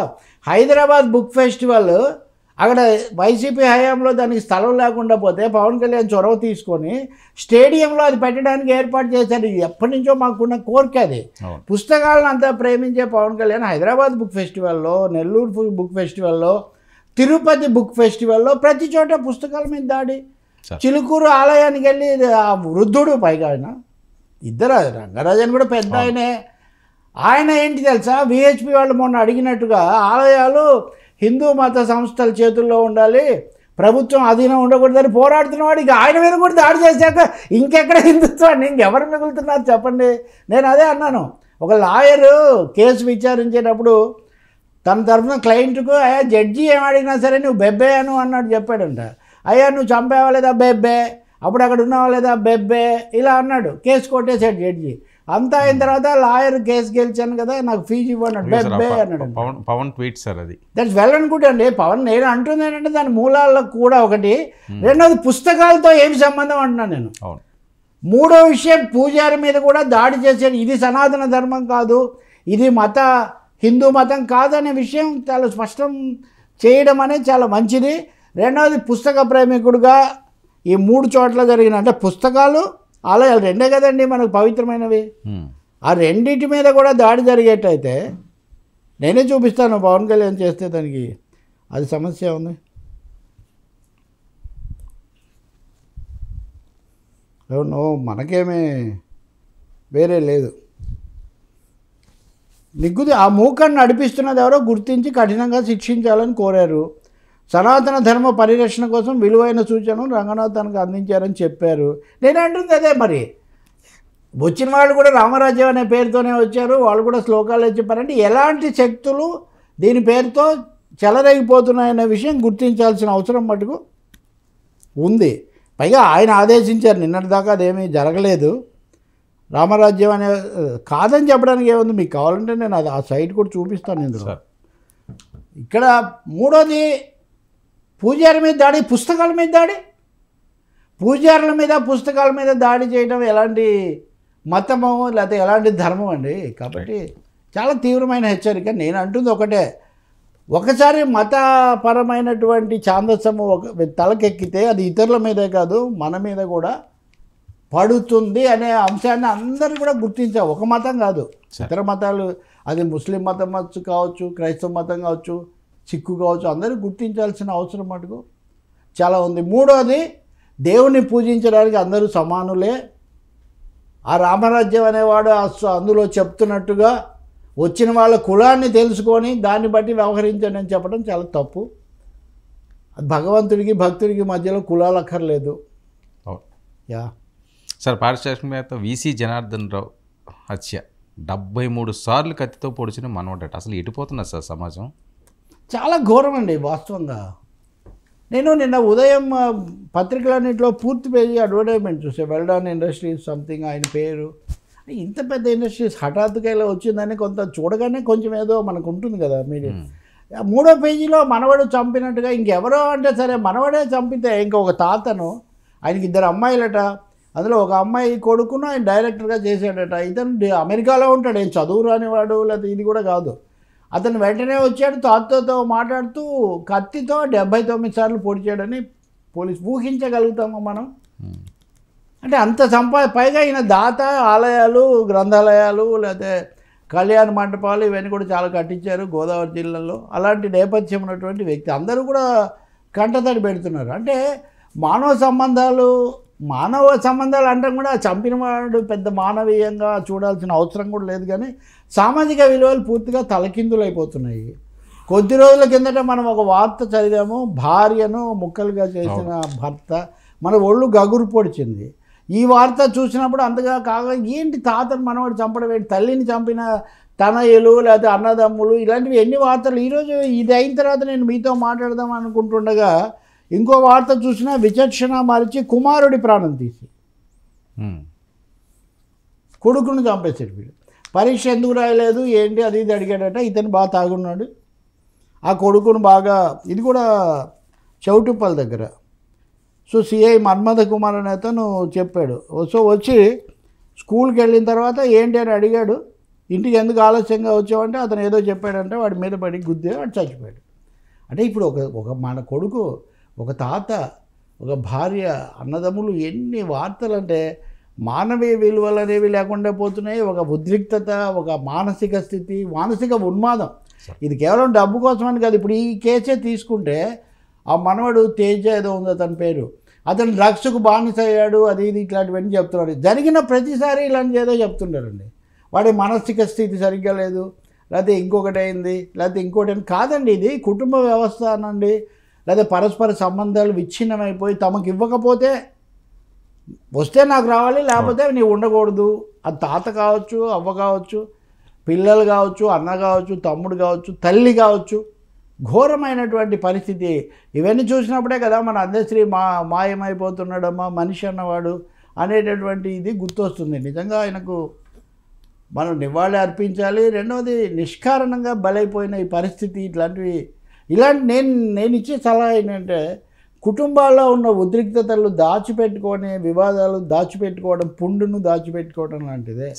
హైదరాబాద్ బుక్ ఫెస్టివల్ అక్కడ వైసీపీ హయాంలో దానికి స్థలం లేకుండా పోతే పవన్ కళ్యాణ్ చొరవ తీసుకొని స్టేడియంలో అది పెట్టడానికి ఏర్పాటు చేశారు. ఇది ఎప్పటి నుంచో మాకున్న కోరిక అది. పుస్తకాలను అంతా ప్రేమించే పవన్ కళ్యాణ్ హైదరాబాద్ బుక్ ఫెస్టివల్లో, నెల్లూరు బుక్ ఫెస్టివల్లో, తిరుపతి బుక్ ఫెస్టివల్లో ప్రతి చోట పుస్తకాల మీద దాడి. చిలుకూరు ఆలయానికి వెళ్ళి ఆ వృద్ధుడు, పైగా ఆయన ఇద్దరు, రంగరాజన్ కూడా పెద్ద ఆయన ఏంటి తెలుసా, విహెచ్పి వాళ్ళు మొన్న అడిగినట్టుగా ఆలయాలు హిందూ మత సంస్థల చేతుల్లో ఉండాలి, ప్రభుత్వం అధీనం ఉండకూడదని పోరాడుతున్నవాడు ఇక ఆయన మీద కూడా దాడి చేశాక ఇంకెక్కడ హిందుత్వాన్ని, ఇంకెవరు మిగులుతున్నారు చెప్పండి? నేను అదే అన్నాను. ఒక లాయరు కేసు విచారించేటప్పుడు తన తరఫున క్లయింట్కు అయ్యా జడ్జి ఏం అడిగినా సరే నువ్వు బెబ్బే అను అన్నాడు, చెప్పాడంట. అయ్యా నువ్వు చంపావా లేదా, బెబ్బే. అప్పుడు అక్కడ ఉన్నావా లేదా, బెబ్బే. ఇలా అన్నాడు. కేసు కొట్టేశాడు జడ్జి. అంతా అయిన తర్వాత లాయర్ కేసు గెలిచాను కదా నాకు ఫీజు ఇవ్వన్నాడు, బెబ్బే అన్నాడు. పవన్ ట్వీట్ సార్ అది. దట్స్ వెల్ అండ్ గుడ్ అండి. పవన్ నేను అంటుంది ఏంటంటే దాని మూలాల్లో కూడా ఒకటి. రెండోది పుస్తకాలతో ఏమి సంబంధం అంటున్నాను నేను. మూడో విషయం, పూజారి మీద కూడా దాడి చేసేది. ఇది సనాతన ధర్మం కాదు, ఇది హిందూ మతం కాదనే విషయం చాలా స్పష్టం చేయడం అనేది చాలా మంచిది. రెండవది, పుస్తక ప్రేమికుడుగా ఈ 3 చోట్ల జరిగిన, అంటే పుస్తకాలు ఆలయాలు రెండే కదండి మనకు పవిత్రమైనవి. ఆ రెండింటి మీద కూడా దాడి జరిగేటైతే నేనే చూపిస్తాను పవన్ కళ్యాణ్ చేస్తే దానికి అది సమస్య ఉంది. అవును, మనకేమీ వేరే లేదు. ఆ మూకాన్ని నడిపిస్తున్నది ఎవరో గుర్తించి కఠినంగా శిక్షించాలని కోరారు. సనాతన ధర్మ పరిరక్షణ కోసం విలువైన సూచనలు రంగనాథ్ తనకు అందించారని చెప్పారు. నేను అంటుంది అదే. మరి వచ్చిన వాళ్ళు కూడా రామరాజ్యం అనే పేరుతోనే వచ్చారు, వాళ్ళు కూడా శ్లోకాలు చెప్పారంటే ఎలాంటి శక్తులు దీని పేరుతో చెలరేగిపోతున్నాయనే విషయం గుర్తించాల్సిన అవసరం మటుకు ఉంది. పైగా ఆయన ఆదేశించారు, నిన్నటిదాకా అదేమీ జరగలేదు. రామరాజ్యం అనే కాదని చెప్పడానికి ఏముంది, మీకు కావాలంటే నేను అది ఆ సైట్ కూడా చూపిస్తాను ఇందులో. ఇక్కడ మూడోది, పూజారి మీద దాడి, పుస్తకాల మీద దాడి. పూజారుల మీద పుస్తకాల మీద దాడి చేయడం ఎలాంటి మతమో లేకపోతే ఎలాంటి ధర్మం అండి? కాబట్టి చాలా తీవ్రమైన హెచ్చరిక. నేను అంటుంది ఒకటే, ఒకసారి మతపరమైనటువంటి ఛాందస్సము తలకెక్కితే అది ఇతరుల మీదే కాదు మన మీద కూడా పడుతుంది అనే అంశాన్ని అందరూ కూడా గుర్తించాలి. ఒక మతం కాదు, ఇతర మతాలు, అది ముస్లిం మతం కావచ్చు, క్రైస్తవ మతం కావచ్చు, సిక్కు కావచ్చు, అందరూ గుర్తించాల్సిన అవసరం మటుకు చాలా ఉంది. మూడోది, దేవుణ్ణి పూజించడానికి అందరూ సమానులే. ఆ రామరాజ్యం అనేవాడు అందులో చెప్తున్నట్టుగా వచ్చిన వాళ్ళ కులాన్ని తెలుసుకొని దాన్ని బట్టి వ్యవహరించండి అని చెప్పడం చాలా తప్పు. భగవంతుడికి భక్తుడికి మధ్యలో కులాలు అక్కర్లేదు. యా సార్, పారిశ్రామికవేత్త వీసీ జనార్దన్ రావు హత్య 73 సార్లు కత్తితో పొడిచిన మనవడట. అసలు ఎటుపోతున్నారు సార్ సమాజం? చాలా ఘోరం అండి వాస్తవంగా. నేను నిన్న ఉదయం పత్రికలన్నింటిలో పూర్తి పేజీ అడ్వర్టైజ్మెంట్ చూసే, వెల్డాన్ ఇండస్ట్రీస్ సంథింగ్ ఆయన పేరు. ఇంత పెద్ద ఇండస్ట్రీస్ హఠాత్తుగా ఇలా వచ్చిందని కొంత చూడగానే కొంచెం ఏదో మనకు ఉంటుంది కదా మీడియా. 3వ పేజీలో మనవడు చంపినట్టుగా ఇంకెవరో అంటే సరే, మనవడే చంపితే ఇంకొక తాతను, ఆయనకి 2 అమ్మాయిలట, అందులో ఒక అమ్మాయి కొడుకును ఆయన డైరెక్టర్గా చేశాడట. ఇతను అమెరికాలో ఉంటాడు, ఏం చదువు రానివాడు లేకపోతే ఇది కూడా కాదు. అతను వెంటనే వచ్చాడు, తాతతో మాట్లాడుతూ కత్తితో 79 సార్లు పొడిచాడని పోలీసు. ఊహించగలుగుతామా మనం? అంటే అంత పైగా ఈయన దాత, ఆలయాలు, గ్రంథాలయాలు, లేకపోతే కళ్యాణ మంటపాలు ఇవన్నీ కూడా చాలా కట్టించారు గోదావరి జిల్లాలో. అలాంటి నేపథ్యం ఉన్నటువంటి వ్యక్తి. అందరూ కూడా కంటతడి పెడుతున్నారు. అంటే మానవ సంబంధాలు అంటే కూడా చంపిన వాడు పెద్ద మానవీయంగా చూడాల్సిన అవసరం కూడా లేదు, కానీ సామాజిక విలువలు పూర్తిగా తలకిందులైపోతున్నాయి. కొద్ది రోజుల కిందట మనం ఒక వార్త చదివాము, భార్యను ముక్కలుగా చేసిన భర్త, మన ఒళ్ళు గగురు పొడిచింది. ఈ వార్త చూసినప్పుడు అంతగా కాగా ఏంటి తాతను మనవాడు చంపడం ఏంటి, తల్లిని చంపిన తనయులు లేకపోతే అన్నదమ్ములు, ఇలాంటివి ఎన్ని వార్తలు. ఈరోజు ఇది అయిన తర్వాత నేను మీతో మాట్లాడదాం అనుకుంటుండగా ఇంకో వార్త చూసినా విచక్షణ మరిచి కుమారుడి ప్రాణం తీసి కొడుకును చంపేసాడు. వీడు పరీక్ష ఎందుకు రాయలేదు ఏంటి అది ఇది అడిగాడట. ఇతను బాగా తాగున్నాడు. ఆ కొడుకును బాగా, ఇది కూడా చౌటుప్పల్ దగ్గర. సో సిఐ మన్మథ కుమార్ అనే అతను చెప్పాడు. సో వచ్చి స్కూల్కి వెళ్ళిన తర్వాత ఏంటి అని అడిగాడు. ఇంటికి ఎందుకు ఆలస్యంగా వచ్చావంటే అతను ఏదో చెప్పాడంటే వాడి మీద పడి గుద్దే వాడు చచ్చిపోయాడు. అంటే ఇప్పుడు ఒక మన కొడుకు, ఒక తాత, ఒక భార్య, అన్నదమ్ములు, ఎన్ని వార్తలు అంటే మానవీయ విలువలు అనేవి లేకుండా పోతున్నాయి. ఒక ఉద్రిక్తత, ఒక మానసిక స్థితి, మానసిక ఉన్మాదం. ఇది కేవలం డబ్బు కోసమని కాదు. ఇప్పుడు ఈ కేసే తీసుకుంటే ఆ మనవడు తేజ ఏదో ఉంది అతని పేరు, అతను డ్రగ్స్కు బానిస అయ్యాడు, అది ఇది ఇట్లాంటివన్నీ చెప్తున్నాడు. జరిగిన ప్రతిసారి ఇలాంటి ఏదో చెప్తుంటారండి. వాడి మానసిక స్థితి సరిగ్గా లేదు, లేకపోతే ఇంకొకటి అయింది, లేకపోతే ఇంకోటి అయింది. కాదండి, ఇది కుటుంబ వ్యవస్థ అనండి, లేదా పరస్పర సంబంధాలు విచ్ఛిన్నమైపోయి తమకు ఇవ్వకపోతే వస్తే నాకు రావాలి, లేకపోతే నీవు ఉండకూడదు. అది తాత కావచ్చు, అవ్వ కావచ్చు, పిల్లలు కావచ్చు, అన్న కావచ్చు, తమ్ముడు కావచ్చు, తల్లి కావచ్చు. ఘోరమైనటువంటి పరిస్థితి. ఇవన్నీ చూసినప్పుడే కదా మన అందశ్రీ మాయమైపోతున్నాడమ్మా మనిషి అన్నవాడు అనేటటువంటి ఇది గుర్తొస్తుంది. నిజంగా ఆయనకు మనం నివాళి అర్పించాలి. రెండవది, నిష్కారణంగా బలైపోయిన ఈ పరిస్థితి, ఇలాంటి నేను ఇచ్చే సలహా ఏంటంటే కుటుంబాల్లో ఉన్న ఉద్రిక్తతలు దాచిపెట్టుకొని, వివాదాలు దాచిపెట్టుకోవడం, పుండును దాచిపెట్టుకోవడం లాంటిదే.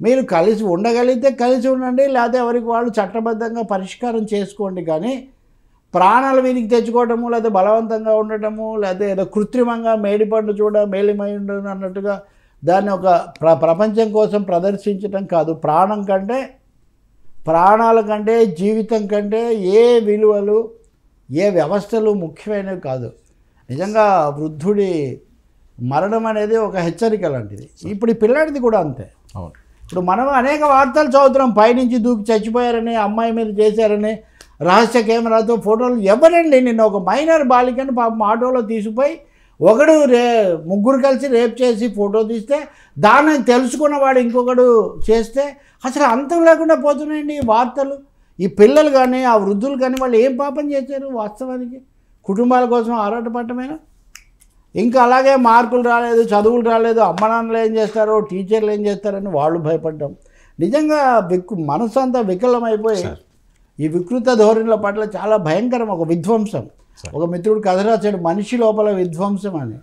మీరు కలిసి ఉండగలిగితే కలిసి ఉండండి, లేకపోతే ఎవరికి వాళ్ళు చట్టబద్ధంగా పరిష్కారం చేసుకోండి. కానీ ప్రాణాలు వీరికి తెచ్చుకోవడము, లేదా బలవంతంగా ఉండటము, లేదా ఏదో కృత్రిమంగా మేడిపండు మేలిమై ఉండడం అన్నట్టుగా దాన్ని ఒక ప్రపంచం కోసం ప్రదర్శించడం కాదు. ప్రాణాల కంటే జీవితం కంటే ఏ విలువలు, ఏ వ్యవస్థలు ముఖ్యమైనవి కాదు. నిజంగా వృద్ధుడి మరణం అనేది ఒక హెచ్చరిక లాంటిది. ఇప్పుడు ఈ పిల్లాడిది కూడా అంతే. ఇప్పుడు మనం అనేక వార్తలు చదువుతున్నాం, పైనుంచి దూకి చచ్చిపోయారని, అమ్మాయి మీద చేశారని, రహస్య కెమెరాతో ఫోటోలు. ఎవరండి నిన్న ఒక మైనర్ బాలికను పాపం ఆటోలో తీసుకుపోయి ఒకడు ముగ్గురు కలిసి రేప్ చేసి ఫోటో తీస్తే దాన్ని తెలుసుకున్నవాడు ఇంకొకడు చేస్తే అసలు అంతం లేకుండా పోతున్నాయండి ఈ వార్తలు. ఈ పిల్లలు కానీ ఆ వృద్ధులు కానీ వాళ్ళు ఏం పాపం చేశారు వాస్తవానికి? కుటుంబాల కోసం ఆరాటపడటమేనా? ఇంకా అలాగే మార్కులు రాలేదు, చదువులు రాలేదు, అమ్మ నాన్నలు ఏం చేస్తారో, టీచర్లు ఏం చేస్తారని వాళ్ళు భయపడ్డాం. నిజంగా మనసు అంతా వికలమైపోయి ఈ వికృత ధోరణుల పట్ల చాలా భయంకరం. ఒక విధ్వంసం. ఒక మిత్రుడు కథ రాశాడు, మనిషి లోపల విధ్వంసం అని.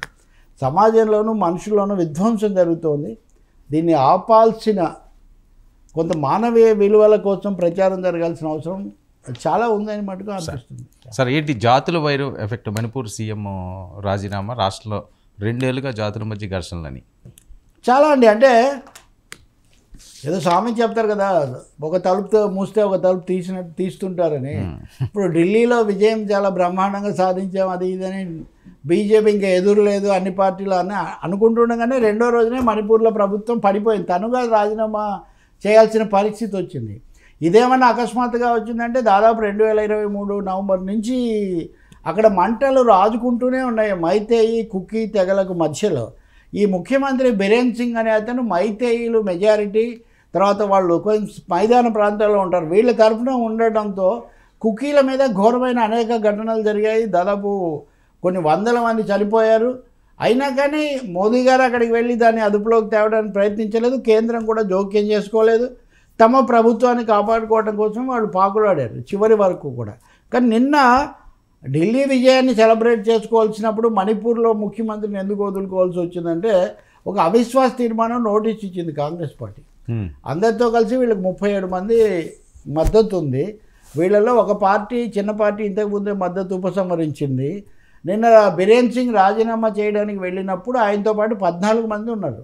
సమాజంలోనూ మనుషుల్లోనూ విధ్వంసం జరుగుతోంది. దీన్ని ఆపాల్సిన కొంత మానవీయ విలువల కోసం ప్రచారం జరగాల్సిన అవసరం చాలా ఉందని మటుకు అనిపిస్తుంది. సార్, ఏంటి జాతుల వైరు ఎఫెక్ట్? మణిపూర్ సీఎం రాజీనామా, రాష్ట్రంలో 2 ఏళ్ళుగా జాతుల మధ్య ఘర్షణలని చాలా అండి. అంటే ఏదో సామెత చెప్తారు కదా, ఒక తలుపుతో మూస్తే ఒక తలుపు తీస్తుంటారని. ఇప్పుడు ఢిల్లీలో విజయం చాలా బ్రహ్మాండంగా సాధించాం, అది ఇదని బీజేపీ ఇంకా ఎదురు లేదు అన్ని పార్టీలు అని అనుకుంటుండగానే రెండో రోజునే మణిపూర్లో ప్రభుత్వం పడిపోయింది. తనుగా రాజీనామా చేయాల్సిన పరిస్థితి వచ్చింది. ఇదేమన్నా అకస్మాత్తుగా వచ్చిందంటే దాదాపు 2023 నవంబర్ నుంచి అక్కడ మంటలు రాజుకుంటూనే ఉన్నాయి మైతేయి కుకీ తెగలకు మధ్యలో. ఈ ముఖ్యమంత్రి బిరేన్ సింగ్ అనే అతను మైతేయిలు మెజారిటీ, తర్వాత వాళ్ళు కొంచెం మైదాన ప్రాంతాల్లో ఉంటారు, వీళ్ళ తరఫున ఉండటంతో కుకీల మీద ఘోరమైన అనేక ఘటనలు జరిగాయి. దాదాపు కొన్ని వందల మంది చనిపోయారు. అయినా కానీ మోదీ గారు అక్కడికి వెళ్ళి దాన్ని అదుపులోకి తేవడానికి ప్రయత్నించలేదు. కేంద్రం కూడా జోక్యం చేసుకోలేదు. తమ ప్రభుత్వాన్ని కాపాడుకోవడం కోసం వాళ్ళు పాకులాడారు చివరి వరకు కూడా. కానీ నిన్న ఢిల్లీ విజయాన్ని సెలబ్రేట్ చేసుకోవాల్సినప్పుడు మణిపూర్లో ముఖ్యమంత్రిని ఎందుకు వదులుకోవాల్సి వచ్చిందంటే ఒక అవిశ్వాస తీర్మానం నోటీస్ ఇచ్చింది కాంగ్రెస్ పార్టీ. అందరితో కలిసి వీళ్ళకి 37 మంది మద్దతు ఉంది. వీళ్ళలో ఒక పార్టీ, చిన్న పార్టీ ఇంతకుముందే మద్దతు ఉపసంహరించింది. నిన్న బీరేన్ సింగ్ రాజీనామా చేయడానికి వెళ్ళినప్పుడు ఆయనతో పాటు 14 మంది ఉన్నారు.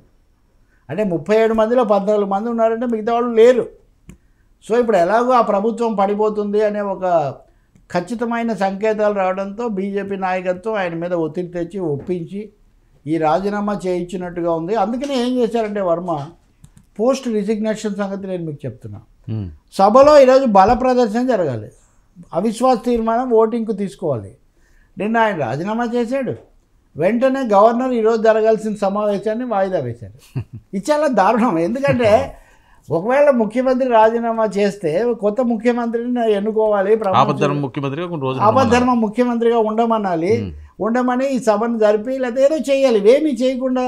అంటే 37 మందిలో 14 మంది ఉన్నారంటే మిగతా వాళ్ళు లేరు. సో ఇప్పుడు ఎలాగో ఆ ప్రభుత్వం పడిపోతుంది అనే ఒక ఖచ్చితమైన సంకేతాలు రావడంతో బీజేపీ నాయకత్వం ఆయన మీద ఒత్తిడి తెచ్చి ఒప్పించి ఈ రాజీనామా చేయించినట్టుగా ఉంది. అందుకనే ఏం చేశారంటే వర్మ, పోస్ట్ రిజిగ్నేషన్ సంగతి నేను మీకు చెప్తున్నా. సభలో ఈరోజు బల ప్రదర్శన జరగాలి, అవిశ్వాస తీర్మానం ఓటింగ్కు తీసుకోవాలి. నిన్న ఆయన రాజీనామా చేశాడు, వెంటనే గవర్నర్ ఈరోజు జరగాల్సిన సమావేశాన్ని వాయిదా వేశారు. ఇది చాలా దారుణం. ఎందుకంటే ఒకవేళ ముఖ్యమంత్రి రాజీనామా చేస్తే కొత్త ముఖ్యమంత్రిని ఎన్నుకోవాలి, ఆపద్ధర్మ ముఖ్యమంత్రిగా ఉండమని ఈ సభను జరిపి లేదా ఏదో చేయాలి. ఇవేమీ చేయకుండా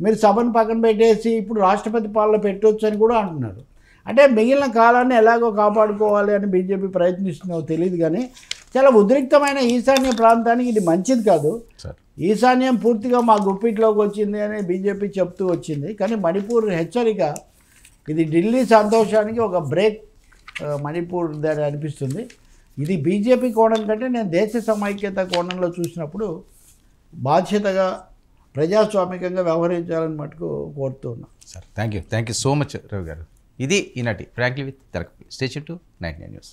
మీరు సభను పక్కన పెట్టేసి ఇప్పుడు రాష్ట్రపతి పాలన పెట్టవచ్చు అని కూడా అంటున్నారు. అంటే మిగిలిన కాలాన్ని ఎలాగో కాపాడుకోవాలి అని బీజేపీ ప్రయత్నిస్తుందో తెలియదు. కానీ చాలా ఉద్రిక్తమైన ఈశాన్య ప్రాంతానికి ఇది మంచిది కాదు. ఈశాన్యం పూర్తిగా మా గుప్పిట్లోకి వచ్చింది అని బీజేపీ చెప్తూ వచ్చింది. కానీ మణిపూర్ హెచ్చరిక, ఇది ఢిల్లీ సంతోషానికి ఒక బ్రేక్ మణిపూర్ దాని అనిపిస్తుంది. ఇది బీజేపీ కోణం కంటే నేను దేశ సమైక్యత కోణంలో చూసినప్పుడు బాధ్యతగా ప్రజాస్వామికంగా వ్యవహరించాలని మటుకు కోరుతూ ఉన్నాం. Sir thank you so much Ravi garu. ఇది ఈనాటి frankly with Terakapalli. Stay tune to 99 news.